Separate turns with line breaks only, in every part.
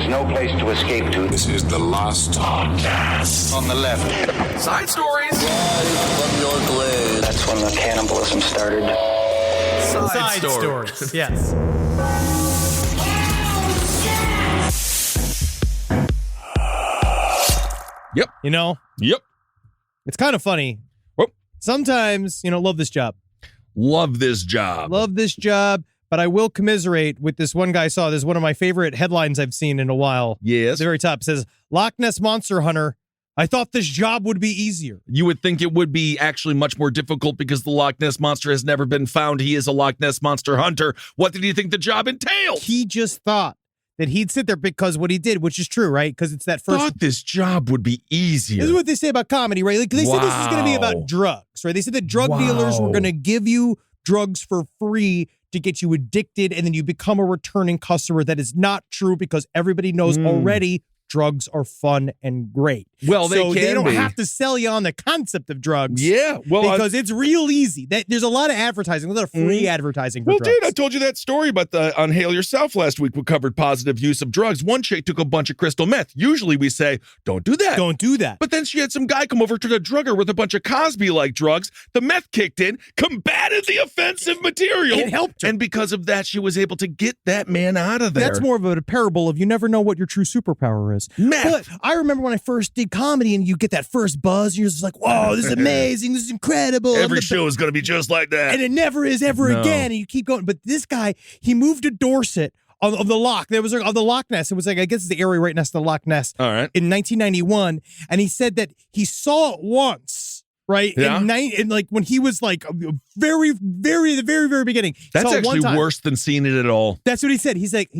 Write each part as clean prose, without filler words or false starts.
no place to escape to.
This is the last podcast.
On the left.
Side stories.
From your glade.
That's when the cannibalism started.
Side stories.
Yes.
Yep.
You know,
Yep.
it's kind of funny.
Whoop.
Sometimes, love this job.
Love this job.
Love this job, but I will commiserate with this one guy I saw. This is one of my favorite headlines I've seen in a while.
Yes.
At the very top, it says, Loch Ness Monster Hunter. I thought this job would be easier.
You would think it would be actually much more difficult because the Loch Ness Monster has never been found. He is a Loch Ness Monster hunter. What did you think the job entailed?
He just thought that he'd sit there because what he did, which is true, right? Because it's that first...
Thought this job would be easier.
This is what they say about comedy, right? Like they said this is going to be about drugs, right? They said that drug dealers were going to give you drugs for free to get you addicted, and then you become a returning customer. That is not true because everybody knows already drugs are fun and great.
Well,
so
they
don't
be.
have to sell you on the concept of drugs.
Yeah, well,
because it's real easy. There's a lot of advertising, a lot of free advertising for
well,
drugs.
dude, I told you that story about the on Hail Yourself last week. We covered positive use of drugs. One chick took a bunch of crystal meth. Usually we say, don't do that.
Don't do that.
But then she had some guy come over to the drugger with a bunch of Cosby-like drugs. The meth kicked in, combated the offensive material.
It helped her.
And because of that, she was able to get that man out of there.
That's more of a parable of you never know what your true superpower is.
Meth.
But I remember when I first did comedy and you get that first buzz and you're just like, whoa, this is amazing. This is incredible.
Every show is going to be just like that.
And it never is ever again. And you keep going. But this guy, he moved to Dorset of the Loch. There was of the Loch Ness. It was like, I guess it's the area right next to the Loch Ness.
All right.
In 1991. And he said that he saw it once. Right?
Yeah.
In like when he was like the very beginning. He
That's
saw it one
actually
time.
worse than seeing it at all.
That's what he said. He's like,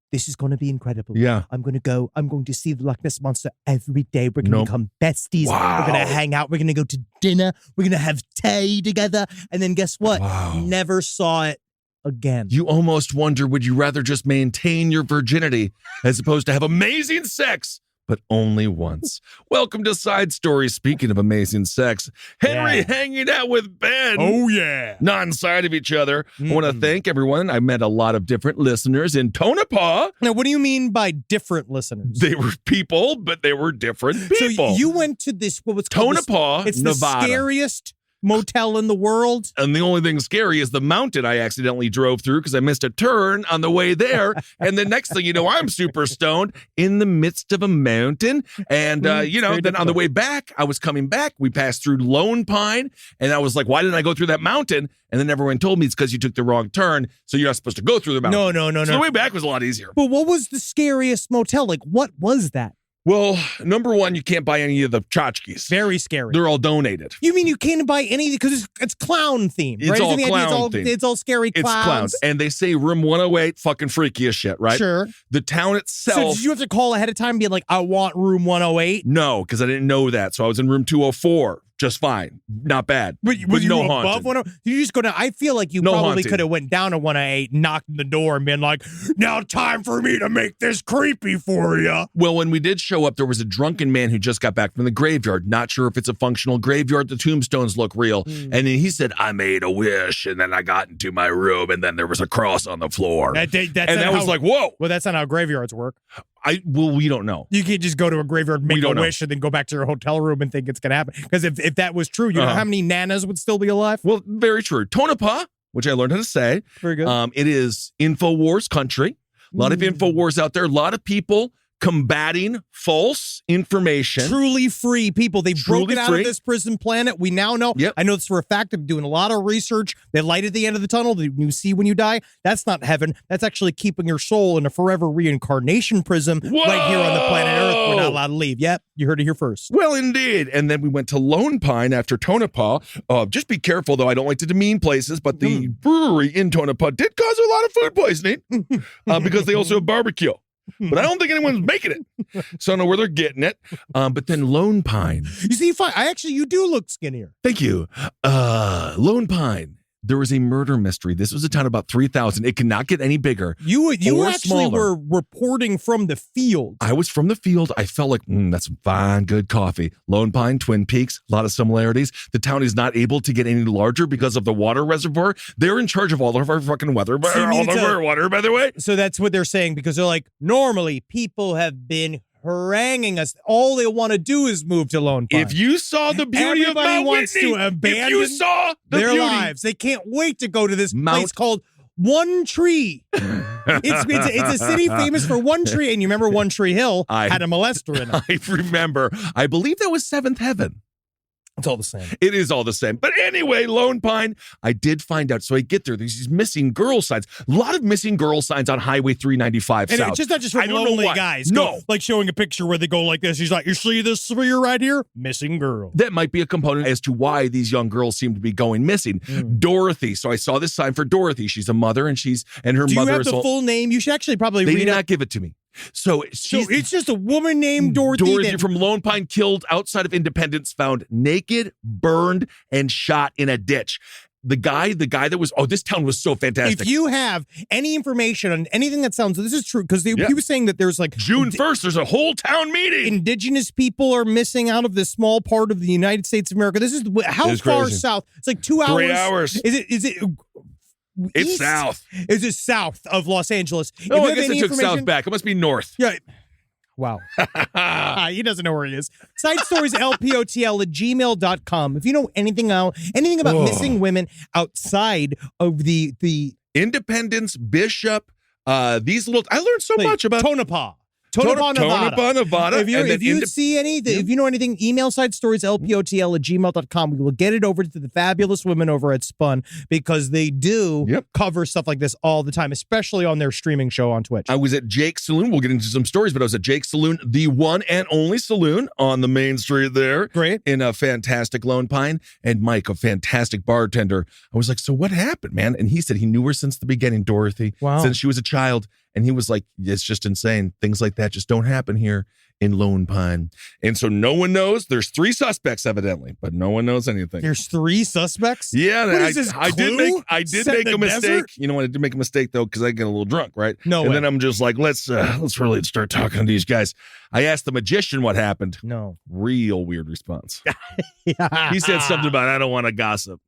this is going to be incredible.
Yeah.
I'm going to see the Loch Ness Monster every day. We're going to become besties.
Wow.
We're going to hang out. We're going to go to dinner. We're going to have tea together. And then guess what?
Wow.
Never saw it again.
You almost wonder, would you rather just maintain your virginity as opposed to have amazing sex, but only once? Welcome to Side Stories. Speaking of amazing sex, Henry hanging out with Ben.
Oh, yeah.
Not inside of each other. I want to thank everyone. I met a lot of different listeners in Tonopah.
Now, what do you mean by different listeners?
They were people, but they were different people.
So you went to this, what was called
Tonopah,
it's
Nevada.
the scariest motel in the world.
And the only thing scary is the mountain I accidentally drove through because I missed a turn on the way there. And the next thing you know, I'm super stoned in the midst of a mountain. And, then on the way back, I was coming back. We passed through Lone Pine. And I was like, why didn't I go through that mountain? And then everyone told me it's because you took the wrong turn. So you're not supposed to go through the mountain.
No.
So the way back was a lot easier.
But what was the scariest motel? Like, what was that?
Well, number one, you can't buy any of the tchotchkes.
Very scary.
They're all donated.
You mean you can't buy any because it's clown themed, right?
It's all
Isn't the idea
clown themed.
It's all scary clowns.
It's clowns. And they say room 108, fucking freaky as shit, right?
Sure.
The town itself.
So did you have to call ahead of time and be like, I want room 108?
No, because I didn't know that. So I was in room 204. Just fine. Not bad.
But
With
you
no
were above
haunted.
108? Did you just go down? I feel like you
No
probably
haunting.
could have went down to 108, knocked on the door and been like, now time for me to make this creepy for you.
Well, when we did show up, there was a drunken man who just got back from the graveyard. Not sure if it's a functional graveyard. The tombstones look real. And then he said, I made a wish, and then I got into my room, and then there was a cross on the floor. That was like, whoa.
Well, that's not how graveyards work.
We don't know.
You can't just go to a graveyard, make a wish, and then go back to your hotel room and think it's going to happen. Because if that was true, you know how many nanas would still be alive?
Well, very true. Tonopah, which I learned how to say.
Very good.
It is InfoWars country. A lot of InfoWars out there. A lot of people combating false information.
Truly free people. They've broken out of this prison planet. We now know.
Yep.
I know this for a fact. I'm doing a lot of research. They light at the end of the tunnel that you see when you die. That's not heaven. That's actually keeping your soul in a forever reincarnation prison right here on the planet Earth. We're not allowed to leave. Yep. You heard it here first.
Well, indeed. And then we went to Lone Pine after Tonopah. Just be careful, though. I don't like to demean places, but the brewery in Tonopah did cause a lot of food poisoning because they also have barbecue. But I don't think anyone's making it. So I don't know where they're getting it. But then Lone Pine.
You see, you do look skinnier.
Thank you. Lone Pine. there was a murder mystery. This was a town about 3,000. It cannot get any bigger.
You
or
actually
smaller.
were reporting from the field.
I was from the field. I felt like, that's some fine, good coffee. Lone Pine, Twin Peaks, a lot of similarities. The town is not able to get any larger because of the water reservoir. They're in charge of all of our fucking weather, our water, by the way.
So that's what they're saying, because they're like, normally people have been haranguing us. All they want to do is move to Lone Pine.
If you saw the beauty
Everybody
of Mount
wants
Whitney,
to abandon
if you saw the
their
beauty,
lives. They can't wait to go to this
Mount-
place called One Tree. It's a city famous for one tree. And you remember One Tree Hill had a molester in it.
I remember. I believe that was Seventh Heaven.
It's all the same.
It is all the same. But anyway, Lone Pine, I did find out. So I get there. There's these missing girl signs. A lot of missing girl signs on Highway 395
And
South.
it's just not just
I
from
don't know
lonely
why.
guys.
No.
Like showing a picture where they go like this. He's like, you see this sphere right here? Missing girl.
That might be a component as to why these young girls seem to be going missing. Dorothy. So I saw this sign for Dorothy. She's a mother, and her
Do you
mother
have
is
the full name? You should actually probably
They
read
did
it.
not give it to me. So
it's just a woman named Dorothy. that-
from Lone Pine, killed outside of Independence, found naked, burned, and shot in a ditch. The guy that was, this town was so fantastic.
If you have any information on anything that sounds, this is true, because he was saying that there's like
June 1st, there's a whole town meeting.
Indigenous people are missing out of this small part of the United States of America. This is how far
crazy.
south? It's like 2 hours.
3 hours.
Is it?
It's
east?
south.
Is it south of Los Angeles? If
Oh,
you
I
have
guess
any
it took south
information-
back. It must be north.
Yeah. Wow. He doesn't know where he is. Side stories lpotl@gmail.com. If you know anything about missing women outside of the
Independence, Bishop, these little, I learned so much about
Tonopah, Nevada. If you see anything, if you know anything, email side stories lpotl@gmail.com. We will get it over to the fabulous women over at Spun, because they do cover stuff like this all the time, especially on their streaming show on Twitch.
I was at Jake's Saloon. We'll get into some stories, but I was at Jake's Saloon, the one and only saloon on the main street there.
Great.
In a fantastic Lone Pine. And Mike, a fantastic bartender. I was like, so what happened, man? And he said he knew her since the beginning, Dorothy.
Wow.
Since she was a child. And he was like, it's just insane. Things like that just don't happen here in Lone Pine. And so no one knows. There's 3 suspects, evidently, but no one knows anything.
There's 3 suspects?
Yeah,
What is this,
I did
Clue?
make
Set in
a
the
mistake.
desert?
You know what? I did make a mistake though, because I get a little drunk, right?
No
And
way.
then I'm just like, let's really start talking to these guys. I asked the magician what happened.
No.
Real weird response.
Yeah.
He said something about, I don't want to gossip.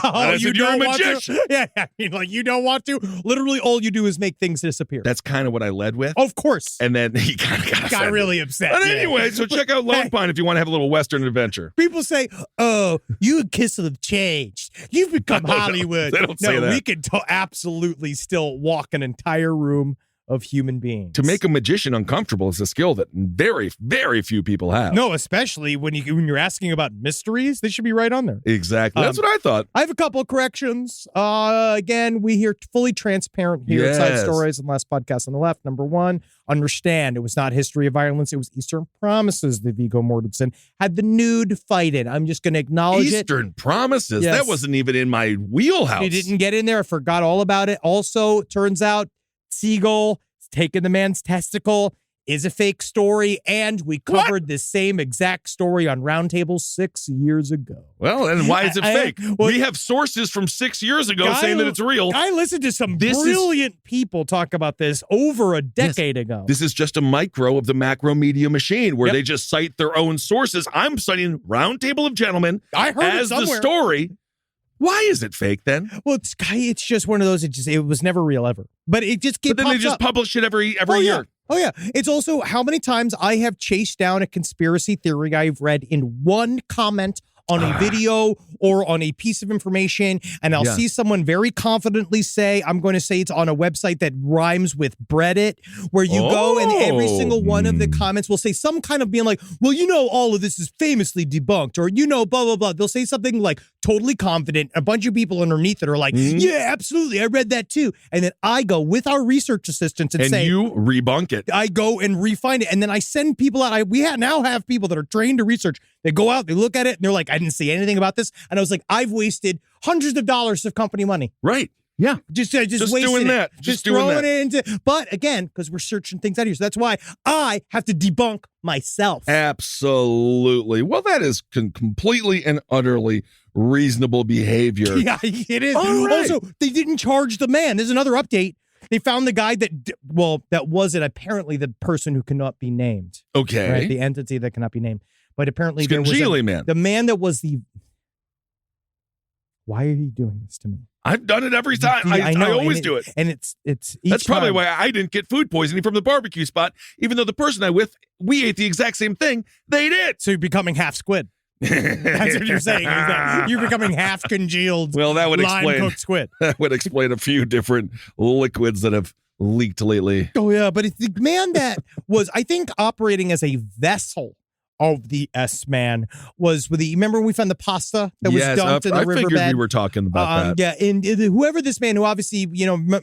Oh,
said, "You're a
don't want to?"
magician.
Yeah, I mean, like, you don't want to. Literally, all you do is make things disappear.
That's kind of what I led with.
Of course.
And then he kind of got offended.
really upset.
But
yeah.
anyway, so check out Lone Pine if you want to have a little Western adventure.
People say, "Oh, you and Kissel have changed. You've become
No,
Hollywood."
they don't say that.
We can absolutely still walk an entire room of human beings.
To make a magician uncomfortable is a skill that very, very few people have.
No, especially when you're asking about mysteries, they should be right on there.
Exactly. That's what I thought.
I have a couple of corrections. Again, we hear fully transparent here at Side
Yes.
Stories and Last Podcast on the Left. Number 1, understand it was not History of Violence. It was Eastern Promises that Viggo Mortensen had the nude fight in. I'm just going to acknowledge it.
Eastern Promises.
Yes.
That wasn't even in my wheelhouse.
He didn't get in there. I forgot all about it. Also, turns out Seagull taking the man's testicle is a fake story, and we covered the same exact story on Roundtable 6 years ago.
Well, and why is it fake?
Well,
we have sources from 6 years ago saying that it's real.
I listened to some
This is-
brilliant people talk about this over a decade ago.
This is just a micro of the macro media machine where
Yep.
they just cite their own sources. I'm citing Roundtable of Gentlemen
I heard it
as the
somewhere.
story. Why is it fake then?
Well, it's just one of those. It was never real ever. But it just
But then they
pops
just
up.
publish it every
Oh,
year.
yeah. Oh, yeah. It's also how many times I have chased down a conspiracy theory I've read in one comment on a video or on a piece of information, and I'll see someone very confidently say, I'm going to say it's on a website that rhymes with Reddit, where you go and every single one of the comments will say some kind of being like, well, you know, all of this is famously debunked, or, you know, blah, blah, blah. They'll say something like totally confident. A bunch of people underneath it are like, yeah, absolutely. I read that too. And then I go with our research assistants and say,
you rebunk it.
I go and refine it, and then I send people out. Now have people that are trained to research. They go out, they look at it, and they're like, I didn't see anything about this. And I was like, I've wasted hundreds of dollars of company money.
Right. Yeah.
Just
Just doing that.
Just
doing
throwing
that.
it into. But again, because we're searching things out here, so that's why I have to debunk myself.
Absolutely. Well, that is completely and utterly reasonable behavior.
Yeah, it is.
All right.
Also, they didn't charge the man. There's another update. They found the guy that wasn't apparently the person who cannot be named.
Okay.
Right? The entity that cannot be named. But apparently there was
man.
the man that was the. Why are you doing this to me?
I've done it every time. I
know,
always
and
do it.
And it's
That's probably
time.
why I didn't get food poisoning from the barbecue spot, even though the person we ate the exact same thing. They did.
So you're becoming half squid. That's what you're saying. Is that you're becoming half congealed.
Well, that would explain.
Cooked squid.
That would explain a few different liquids that have leaked lately.
Oh yeah, but it's the man that was, I think, operating as a vessel of the S-Man was with the. Remember when we found the pasta that was dumped in the riverbed?
I figured we were talking about that.
Yeah, and whoever this man, who obviously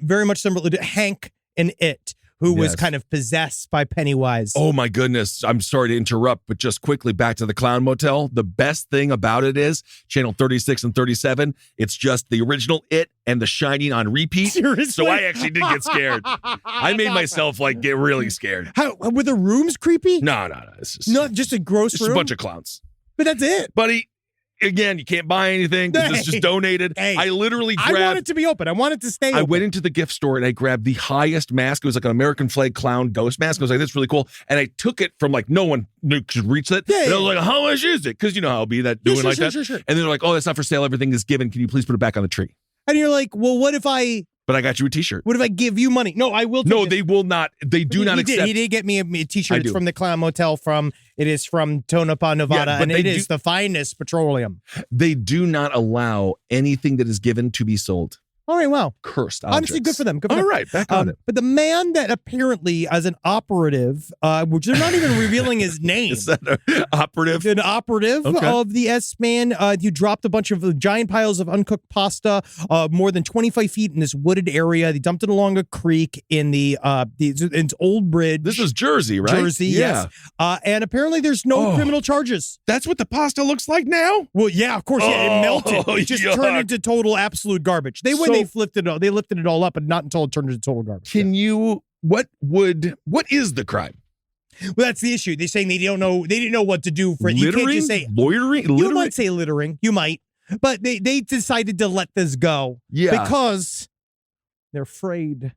very much similar to Hank and It, who was kind of possessed by Pennywise.
Oh my goodness. I'm sorry to interrupt, but just quickly back to the Clown Motel. The best thing about it is channel 36 and 37. It's just the original It and The Shining on repeat.
Seriously?
So I actually did get scared. I made myself get really scared.
How were the rooms creepy?
No. It's just,
Not just a gross
it's
room.
a bunch of clowns.
But that's it.
Buddy, again, you can't buy anything. This is just donated.
Hey,
I literally
I
grabbed.
want it to be open. I want it to stay open.
I went into the gift store and I grabbed the highest mask. It was like an American flag clown ghost mask. I was like, that's really cool. And I took it from no one could reach it.
Yeah,
and I was
yeah.
like, how much is it? Because you know how I'll be that doing that.
Sure.
And they're like, oh, that's not for sale. Everything is given. Can you please put it back on the tree?
And you're like, well, what if I
got you a t-shirt.
What if I give you money? No, I will.
No, they will not. They do not accept.
He did get me a t-shirt.
I
It's
do.
from the Clown Motel. It is from Tonopah, Nevada,
Yeah, but
and
they
is the finest petroleum.
They do not allow anything that is given to be sold.
All right, wow.
Cursed objects.
Honestly, good for them. Good for
All
them.
right, back on it.
But the man that apparently, as an operative, which they're not even revealing his name.
Is that an operative?
An operative of the S-Man. You dropped a bunch of giant piles of uncooked pasta, more than 25 feet in this wooded area. They dumped it along a creek in it's Old Bridge.
This is Jersey, right?
Jersey,
yeah.
yes. And apparently there's no criminal charges.
That's what the pasta looks like now?
Well, yeah, of course. Yeah, it melted. It just
yuck.
turned into total absolute garbage. They lifted it all up, but not until it turned into total garbage.
What is the crime?
Well, that's the issue. They're saying they didn't know what to do for it. You can't just say
loitering.
You might say littering. You might. But they decided to let this go.
Yeah.
Because they're afraid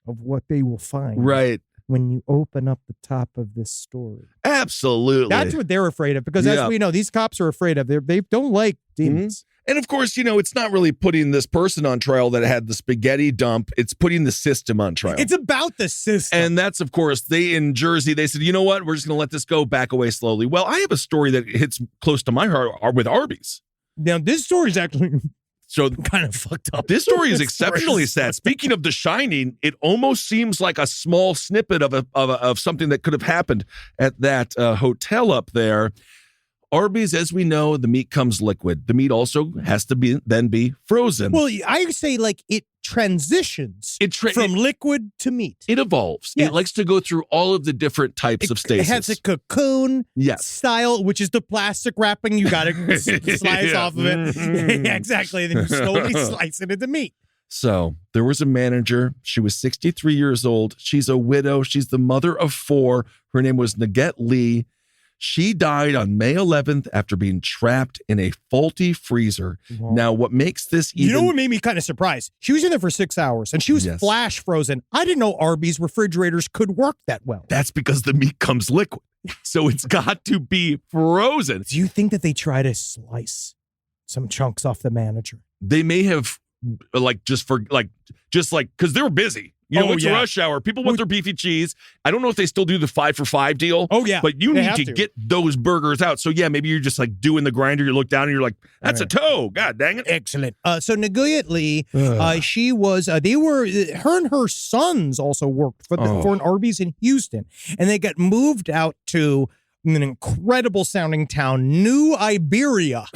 of what they will find.
Right.
When you open up the top of this story.
Absolutely.
That's what they're afraid of. Because as we know, these cops are afraid of. They don't like demons.
Mm-hmm. And of course, it's not really putting this person on trial that had the spaghetti dump. It's putting the system on trial.
It's about the system.
And that's, of course, in Jersey, they said, you know what? We're just going to let this go, back away slowly. Well, I have a story that hits close to my heart with Arby's.
Now, this story is actually
so
kind of fucked up.
This story is exceptionally sad. Speaking of The Shining, it almost seems like a small snippet of something that could have happened at that hotel up there. Arby's, as we know, the meat comes liquid. The meat also has to be frozen.
Well, I say it transitions from liquid to meat.
It evolves.
Yes.
It likes to go through all of the different types of stasis.
It has a cocoon style, which is the plastic wrapping. You got to slice off of it. Yeah, exactly. And then you slowly slice it into meat.
So there was a manager. She was 63 years old. She's a widow. She's the mother of 4. Her name was Naget Lee. She died on May 11th after being trapped in a faulty freezer. Wow. Now, what makes this even...
You know what made me kind of surprised? She was in there for 6 hours, and she was flash frozen. I didn't know Arby's refrigerators could work that well.
That's because the meat comes liquid. So it's got to be frozen.
Do you think that they try to slice some chunks off the manager?
They may have, because they were busy. It's a rush hour. People want their beefy cheese. I don't know if they still do the 5 for $5 deal.
Oh, yeah.
But you need to get those burgers out. So, yeah, maybe you're just doing the grinder. You look down and you're like, that's a toe. God dang it.
Excellent. So, Nagoya Lee, she was, her and her sons also worked for an Arby's in Houston. And they got moved out to an incredible sounding town, New Iberia.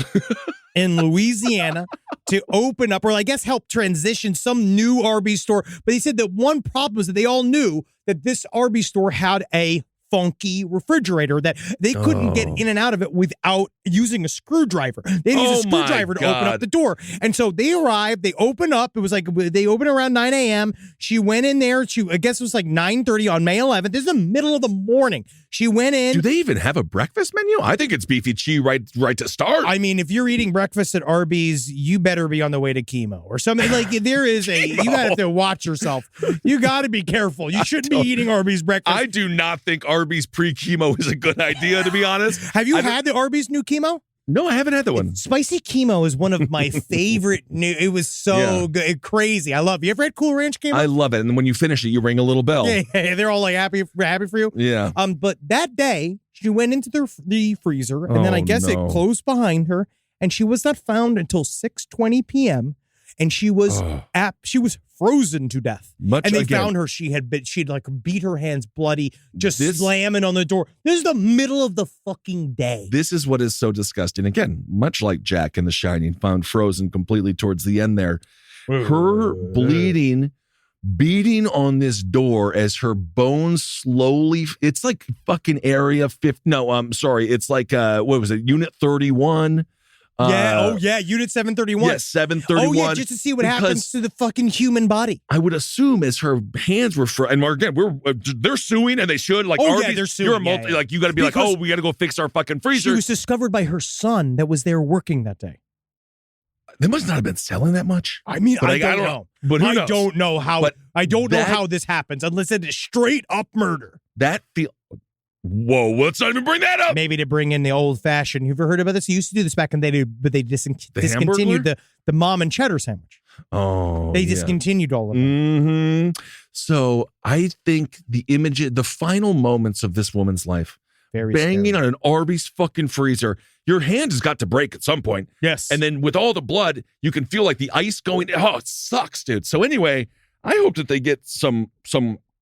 In Louisiana to open up, or I guess help transition some new Arby's store. But he said that one problem was that they all knew that this Arby's store had a funky refrigerator that they couldn't get in and out of it without using a screwdriver. They used a screwdriver to open up the door. And so they arrived, they opened up. It was like they opened around 9 a.m. She went in there. I guess it was like 9:30 on May 11th. This is the middle of the morning. She went in.
Do they even have a breakfast menu? I think it's beefy cheese right to start.
I mean, if you're eating breakfast at Arby's, you better be on the way to chemo or something. Like there is you got to watch yourself. You got to be careful. You shouldn't be eating Arby's breakfast.
I do not think Arby's pre-chemo is a good idea, to be honest.
Have you had the Arby's new chemo?
No, I haven't had that one.
Spicy chemo is one of my favorite new. It was so good, crazy. I love it. You ever had Cool Ranch chemo?
I love it. And then when you finish it, you ring a little bell.
Yeah, they're all like happy for you.
Yeah.
But that day she went into the freezer, and then I guess it closed behind her, and she was not found until 6:20 p.m. And she was frozen to death. And they found her. She'd like beat her hands bloody, just slamming on the door. This is the middle of the fucking day.
This is what is so disgusting. Again, much like Jack in The Shining, found frozen completely towards the end there. Her bleeding, beating on this door as her bones slowly. It's like fucking Area 50. No, I'm sorry. It's like what was it? Unit 31.
Unit 731.
Yes, 731.
Oh, yeah, just to see what happens to the fucking human body.
I would assume as her hands were and again, they're suing and they should. Like, Arby's,
they're suing.
You're a multi, like, you got to be because we got to go fix our fucking freezer.
She was discovered by her son that was there working that day.
They must not have been selling that much.
I mean, I don't know.
But
I don't know how. I don't know how this happens unless it is straight up murder.
Whoa, let's not even bring that up.
Maybe to bring in the old fashioned. You've ever heard about this? You used to do this back in the day, but they discontinued the mom and cheddar sandwich.
Oh,
they discontinued all of them.
Mm-hmm. So I think the final moments of this woman's life, banging on an Arby's fucking freezer. Your hand has got to break at some point.
Yes.
And then with all the blood, you can feel like the ice going. Oh, it sucks, dude. So anyway, I hope that they get some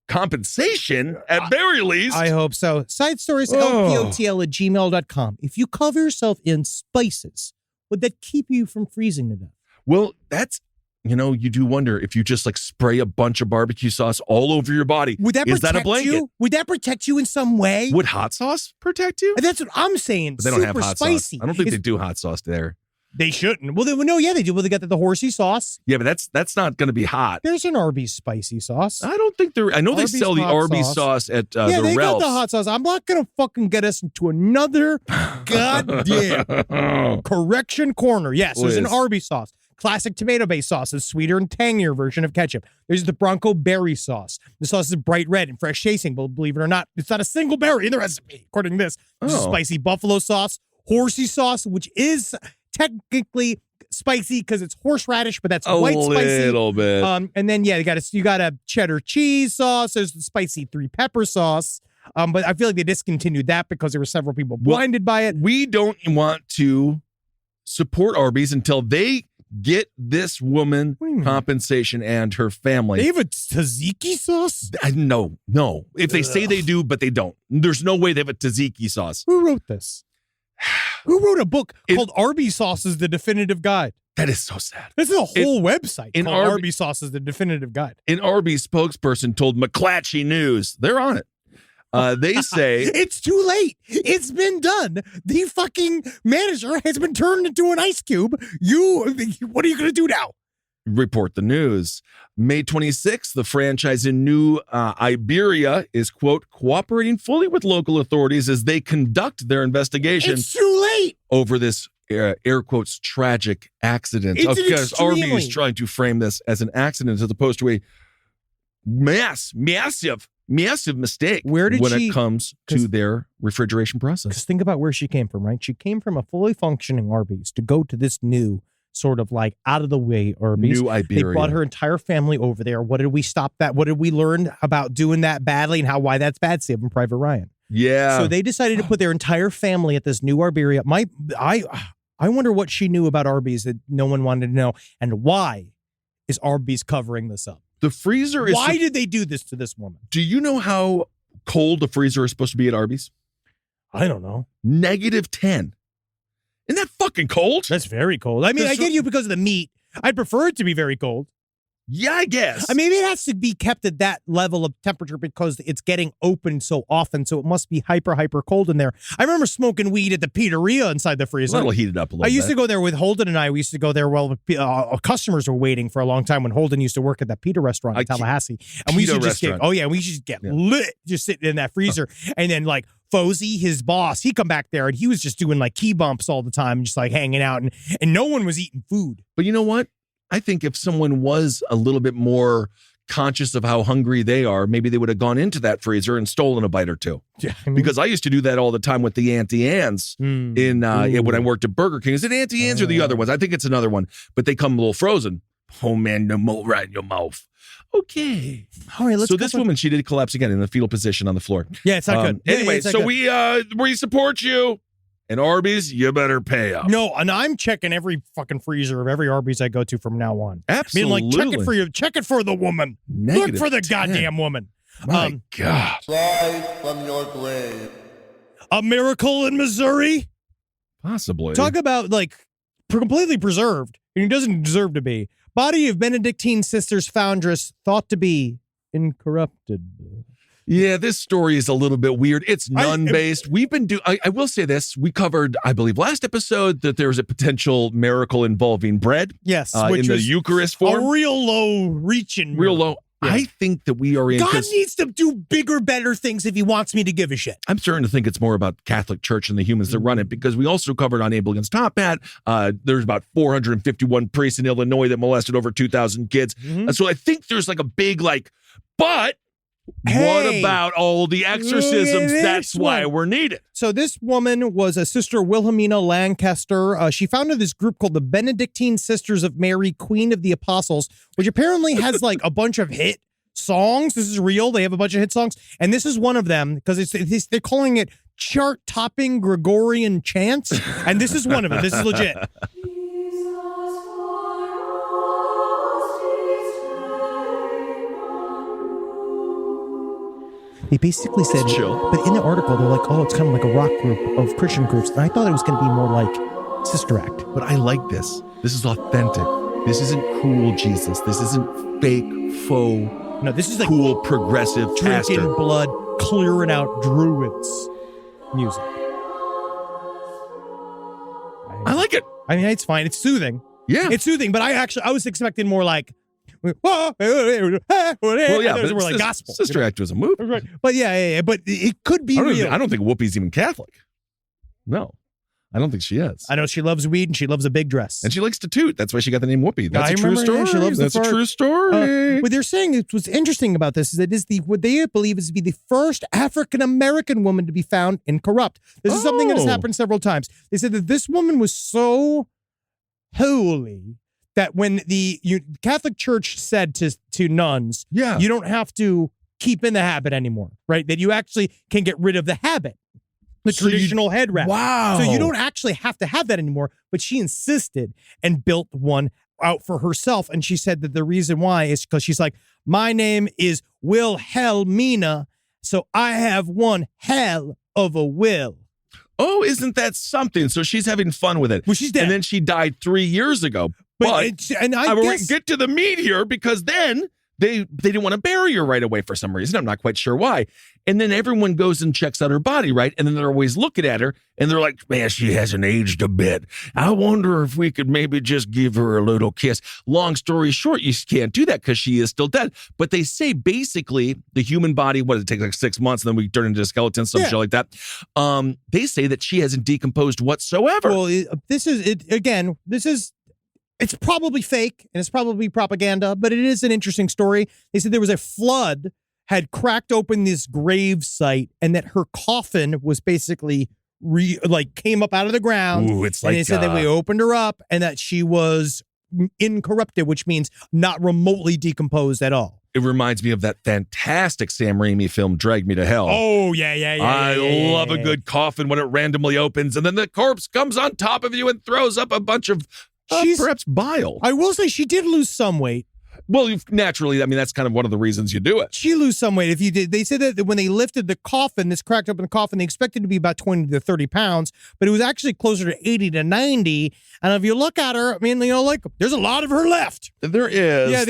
compensation at very least.
I hope so. Side stories, lpotl@gmail.com. If you cover yourself in spices, would that keep you from freezing to death?
Well, that's, you do wonder if you just like spray a bunch of barbecue sauce all over your body.
Would that
is
protect
that a blanket?
you? Would that protect you in some way?
Would hot sauce protect you?
That's what I'm saying.
But they don't have hot
spicy.
Sauce. I don't think they do hot sauce there.
They shouldn't. Well, they do. Well, they got the horsey sauce.
Yeah, but that's not going to be hot.
There's an Arby's spicy sauce.
I don't think I know
Arby's
they sell the Arby's sauce at the
they got
Ralph's.
the hot sauce. I'm not going to fucking get us into another goddamn correction corner. Yes, there's an Arby's sauce. Classic tomato-based sauce, a sweeter and tangier version of ketchup. There's the Bronco berry sauce. The sauce is bright red and fresh tasting, but believe it or not, it's not a single berry in the recipe, according to this. There's a spicy buffalo sauce, horsey sauce, which is technically spicy because it's horseradish, but that's white spicy.
A little bit.
And then you got a cheddar cheese sauce. There's the spicy 3-pepper sauce. But I feel like they discontinued that because there were several people blinded by it.
We don't want to support Arby's until they get this woman compensation and her family.
They have a tzatziki sauce?
No. If they say they do, but they don't. There's no way they have a tzatziki sauce.
Who wrote this? Who wrote a book called Arby Sauces, The Definitive Guide?
That is so sad.
This is a whole website called Arby Sauces, The Definitive Guide.
An Arby spokesperson told McClatchy News, thare on it. They say
it's too late. It's been done. The fucking manager has been turned into an ice cube. What are you going to do now?
Report the news. May 26th, the franchise in New Iberia is, quote, cooperating fully with local authorities as they conduct their investigation.
It's too late.
Over this, air quotes, tragic accident. Because Arby is trying to frame this as an accident as opposed to a massive mistake it comes to their refrigeration process.
Because think about where she came from, right? She came from a fully functioning Arby's to go to this new sort of like out of the way Arby's.
New Iberia.
They brought her entire family over there. What did we stop that? What did we learn about doing that badly and why that's bad? Saving Private Ryan.
Yeah.
So they decided to put their entire family at this new Iberia. I wonder what she knew about Arby's that no one wanted to know, and why is Arby's covering this up?
The freezer is...
Why did they do this to this woman?
Do you know how cold the freezer is supposed to be at Arby's?
I don't know.
-10. Isn't that fucking cold?
That's very cold. I mean, I get you because of the meat. I'd prefer it to be very cold.
Yeah, I guess.
I mean, maybe it has to be kept at that level of temperature because it's getting open so often, so it must be hyper cold in there. I remember smoking weed at the pizzeria inside the freezer.
That'll heat it up a little bit.
I used to go there with Holden and I. We used to go there while customers were waiting for a long time when Holden used to work at that pita restaurant in Tallahassee. And we used to just get lit just sitting in that freezer. And then like Fozy, his boss, he come back there and he was just doing like key bumps all the time, just like hanging out and no one was eating food.
But you know what? I think if someone was a little bit more conscious of how hungry they are, maybe they would have gone into that freezer and stolen a bite or two.
Yeah,
because I used to do that all the time with the Auntie Anne's when I worked at Burger King. Is it Auntie Anne's or the other ones? I think it's another one, but they come a little frozen. Oh man, no mold right in your mouth. Okay.
All right, let's
so this woman, she did collapse again in the fetal position on the floor.
Yeah, it's not good.
Anyway, so we support you. And Arby's, you better pay up.
No, and I'm checking every fucking freezer of every Arby's I go to from now on.
Absolutely.
I mean, like, check it for the woman. Look for the goddamn woman.
My God.
Rise from your grave.
A miracle in Missouri?
Possibly.
Talk about, like, completely preserved. And he doesn't deserve to be. Body of Benedictine sisters foundress thought to be uncorrupted.
Yeah, this story is a little bit weird. It's nun-based. We've been I will say this. We covered, I believe, last episode that there was a potential miracle involving bread.
Yes.
In the Eucharist form.
A real low reaching.
Real low. Yeah. I think that we are in.
God needs to do bigger, better things if he wants me to give a shit.
I'm starting to think it's more about Catholic Church and the humans that run it, because we also covered on Abel Against Top Hat. There's about 451 priests in Illinois that molested over 2,000 kids. And so I think there's like a big but what about all the exorcisms? That's why we're needed.
So this woman was a Sister Wilhelmina Lancaster. She founded this group called the Benedictine Sisters of Mary, Queen of the Apostles, which apparently has like a bunch of hit songs. This is real. They have a bunch of hit songs. And this is one of them because they're calling it chart-topping Gregorian chants. And this is one of them. This is legit. He basically said, but in the article, they're like, oh, it's kind of like a rock group of Christian groups. And I thought it was going to be more like Sister Act.
But I like this. This is authentic. This isn't cool Jesus. This isn't fake, faux.
No, this is like
cool, progressive,
drinking blood, clearing out druids music.
I like it.
I mean, it's fine. It's soothing.
Yeah.
It's soothing, but I was expecting more like,
well, yeah, but
more like gospel.
Sister Act was a movie.
Right. But yeah, but it could be real.
I don't think Whoopi's even Catholic. No, I don't think she is.
I know she loves weed and she loves a big dress.
And she likes to toot. That's why she got the name Whoopi. That's a true story.
Yeah, she loves
That's a true story.
What they're saying, what's interesting about this is that what they believe is to be the first African-American woman to be found incorrupt. This is something that has happened several times. They said that this woman was so holy that when the Catholic Church said to nuns, you don't have to keep in the habit anymore, right? That you actually can get rid of the habit, the traditional head wrap.
Wow.
So you don't actually have to have that anymore, but she insisted and built one out for herself. And she said that the reason why is because she's like, my name is Wilhelmina, so I have one hell of a will.
Oh, isn't that something? So she's having fun with it.
Well, she's dead.
And then she died 3 years ago. But I guess, get to the meat here, because then they didn't want to bury her right away for some reason. I'm not quite sure why. And then everyone goes and checks out her body, right? And then they're always looking at her and they're like, man, she hasn't aged a bit. I wonder if we could maybe just give her a little kiss. Long story short, you can't do that because she is still dead. But they say basically the human body, it takes like 6 months and then we turn into a skeleton, some shit like that. They say that she hasn't decomposed whatsoever.
Well, it's probably fake and it's probably propaganda, but it is an interesting story. They said there was a flood had cracked open this grave site and that her coffin was basically came up out of the ground.
Ooh, it's like,
and they said that we opened her up and that she was incorrupted, which means not remotely decomposed at all.
It reminds me of that fantastic Sam Raimi film, Drag Me to Hell.
Oh, yeah.
I love a good coffin when it randomly opens and then the corpse comes on top of you and throws up a bunch of perhaps bile.
I will say she did lose some weight.
Well, naturally, I mean, that's kind of one of the reasons you do it.
She lose some weight if you did. They said that when they lifted the coffin, this cracked open the coffin, they expected to be about 20 to 30 pounds, but it was actually closer to 80 to 90. And if you look at her, I mean, like, there's a lot of her left.
There is.
Yeah,